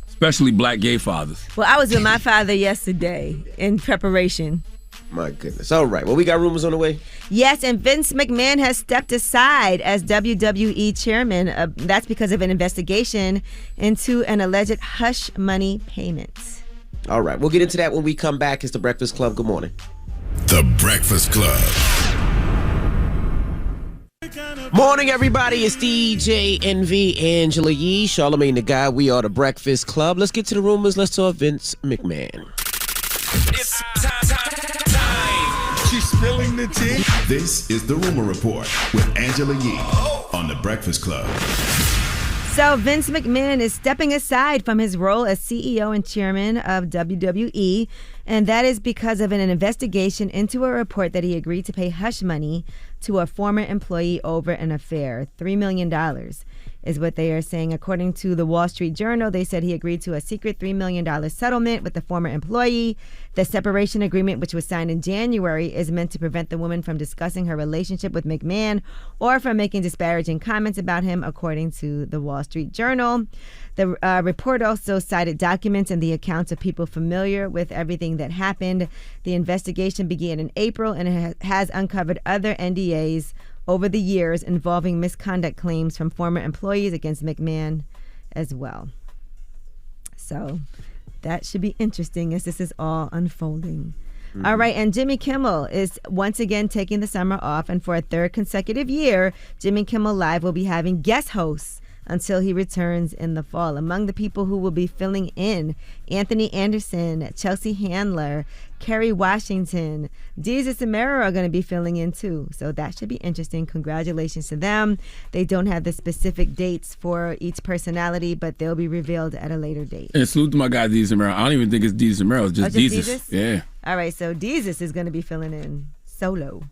Especially Black gay fathers. Well, I was with my father yesterday in preparation. My goodness. All right. Well, we got rumors on the way. Yes, and Vince McMahon has stepped aside as WWE chairman. That's because of an investigation into an alleged hush money payment. All right. We'll get into that when we come back. It's The Breakfast Club. Good morning. The Breakfast Club. Morning, everybody. It's DJ NV, Angela Yee, Charlamagne the Guy. We are The Breakfast Club. Let's get to the rumors. Let's talk Vince McMahon. It's time. She's spilling the tea. This is The Rumor Report with Angela Yee on The Breakfast Club. So Vince McMahon is stepping aside from his role as CEO and chairman of WWE, and that is because of an investigation into a report that he agreed to pay hush money to a former employee over an affair. $3 million is what they are saying. According to the Wall Street Journal, they said he agreed to a secret $3 million settlement with the former employee. The separation agreement, which was signed in January, is meant to prevent the woman from discussing her relationship with McMahon or from making disparaging comments about him, according to the Wall Street Journal. The report also cited documents and the accounts of people familiar with everything that happened. The investigation began in April, and it has uncovered other NDAs over the years involving misconduct claims from former employees against McMahon as well. So that should be interesting as this is all unfolding. All right, and Jimmy Kimmel is once again taking the summer off, and for a third consecutive year, Jimmy Kimmel Live will be having guest hosts until he returns in the fall. Among the people who will be filling in, Anthony Anderson, Chelsea Handler, Kerry Washington, Jesus and Mero are going to be filling in too. So that should be interesting. Congratulations to them. They don't have the specific dates for each personality, but they'll be revealed at a later date. And salute to my guy, Jesus and Mero. I don't even think it's Jesus and Mero. It's just Jesus. Jesus? Yeah. All right, so Jesus is going to be filling in solo.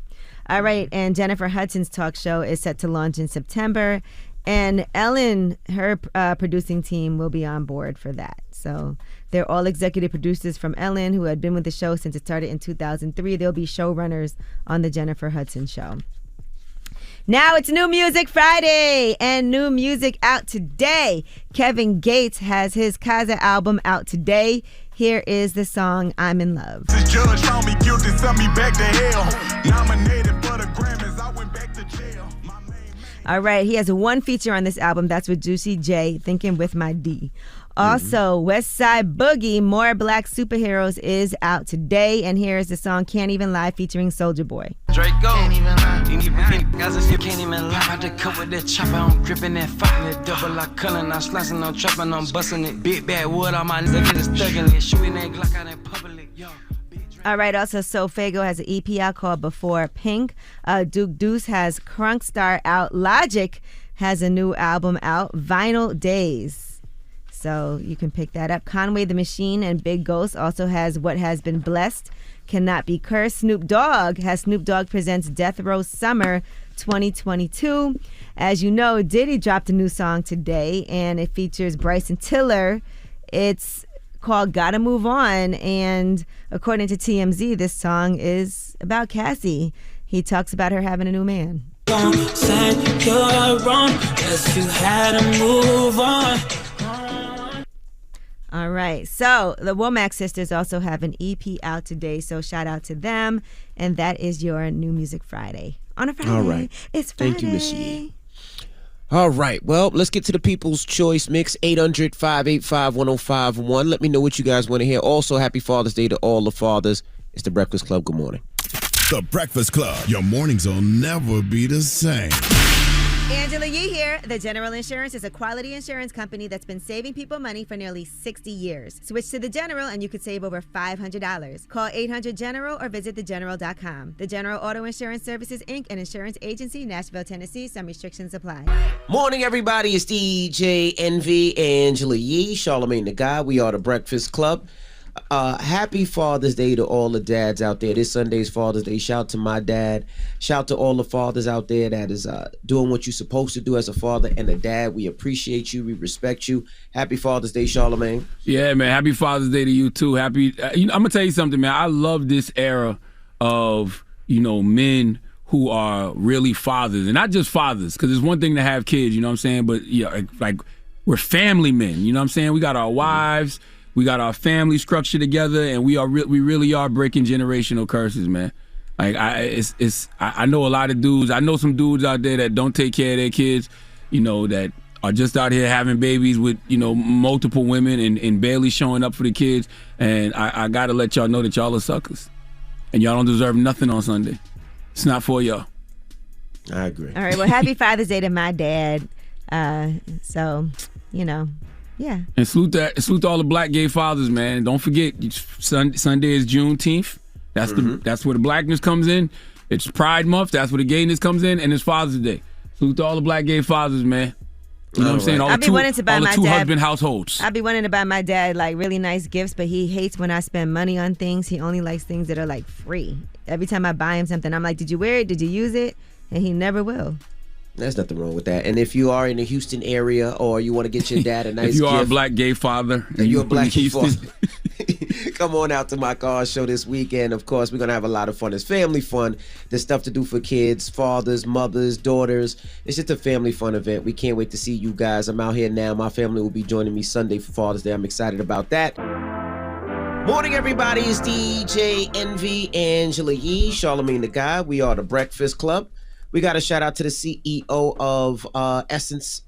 All right, and Jennifer Hudson's talk show is set to launch in September. And Ellen, her producing team, will be on board for that. So they're all executive producers from Ellen who had been with the show since it started in 2003. They'll be showrunners on the Jennifer Hudson show. Now it's New Music Friday and new music out today. Kevin Gates has his Kaza album out today. Here is the song I'm in Love. The judge found me guilty, sent me back to hell. Nominated for the Grammys, I went back to jail. All right, he has one feature on this album. That's with Juicy J, Thinking with My D. Also, West Side Boogie, More Black Superheroes is out today. And here's the song Can't Even Lie featuring Soulja Boy. Draco. Can't even lie. Can't even lie. I had to cut with that chopper. I'm gripping that fighting that double like culling. I'm slicing, I'm trapping, I'm busting it. Big bad wood on my nigga that's thugging it. Shooting that Glock out in public. Yo. All right, also, So Fago has an EP out called Before Pink. Duke Deuce has Crunk Star out. Logic has a new album out, Vinyl Days. So you can pick that up. Conway the Machine and Big Ghost also has What Has Been Blessed, Cannot Be Cursed. Snoop Dogg has Snoop Dogg Presents Death Row Summer 2022. As you know, Diddy dropped a new song today, and it features Bryson Tiller. It's called Gotta Move On, and according to TMZ, this song is about Cassie. He talks about her having a new man. Said you're wrong, guess you had to move on. All right, so the Womack sisters also have an EP out today, so shout out to them, and that is your New Music Friday. On a Friday. All right. It's Friday. Thank you, Miss Yee. All right, well, let's get to the People's Choice Mix, 800-585-1051. Let me know what you guys want to hear. Also, happy Father's Day to all the fathers. It's the Breakfast Club. Good morning. The Breakfast Club. Your mornings will never be the same. Angela Yee here. The General Insurance is a quality insurance company that's been saving people money for nearly 60 years. Switch to The General and you could save over $500. Call 800-GENERAL or visit thegeneral.com. The General Auto Insurance Services, Inc., an insurance agency, Nashville, Tennessee. Some restrictions apply. Morning, everybody. It's DJ Envy, Angela Yee, Charlamagne the Guy. We are the Breakfast Club. Happy Father's Day to all the dads out there. This Sunday's Father's Day. Shout to my dad. Shout to all the fathers out there that is doing what you're supposed to do as a father and a dad. We appreciate you. We respect you. Happy Father's Day, Charlamagne. Yeah, man. Happy Father's Day to you too. Happy. I'm gonna tell you something, man. I love this era of men who are really fathers, and not just fathers, because it's one thing to have kids. You know what I'm saying? But like we're family men. You know what I'm saying? We got our wives. We got our family structure together, and we really are breaking generational curses, man. Like I know a lot of dudes. I know some dudes out there that don't take care of their kids, that are just out here having babies with multiple women and barely showing up for the kids. And I gotta let y'all know that y'all are suckers, and y'all don't deserve nothing on Sunday. It's not for y'all. I agree. All right. Well, happy Father's Day to my dad. Yeah. And salute to all the black gay fathers, man. Don't forget, Sunday is Juneteenth. That's where the blackness comes in. It's Pride Month. That's where the gayness comes in, and it's Father's Day. Salute to all the black gay fathers, man. You know what I'm saying? All the two husband households. I'll be wanting to buy my dad like really nice gifts, but he hates when I spend money on things. He only likes things that are like free. Every time I buy him something, I'm like, did you wear it? Did you use it? And he never will. There's nothing wrong with that. And if you are in the Houston area or you want to get your dad a nice gift. If you are a black gay father. And you're a black gay father. Come on out to my car show this weekend. Of course, we're going to have a lot of fun. It's family fun. There's stuff to do for kids, fathers, mothers, daughters. It's just a family fun event. We can't wait to see you guys. I'm out here now. My family will be joining me Sunday for Father's Day. I'm excited about that. Morning, everybody. It's DJ Envy, Angela Yee, Charlamagne the Guy. We are the Breakfast Club. We got a shout out to the CEO of Essence.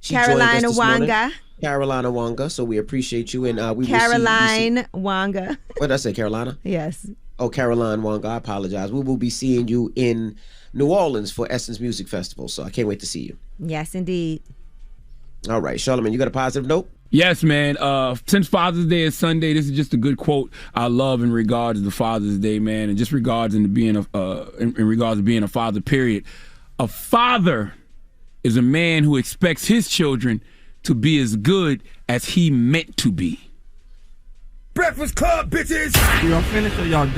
Carolina Wanga. Carolina Wanga. So we appreciate you, and we Caroline Wanga. What did I say, Carolina? Yes. Oh, Caroline Wanga. I apologize. We will be seeing you in New Orleans for Essence Music Festival. So I can't wait to see you. Yes, indeed. All right, Charlamagne, you got a positive note? Yes, man. Since Father's Day is Sunday, this is just a good quote I love in regards to Father's Day, man, and just regards into being in regards to being a father. Period. A father is a man who expects his children to be as good as he meant to be. Breakfast Club, bitches. Y'all finished or y'all done?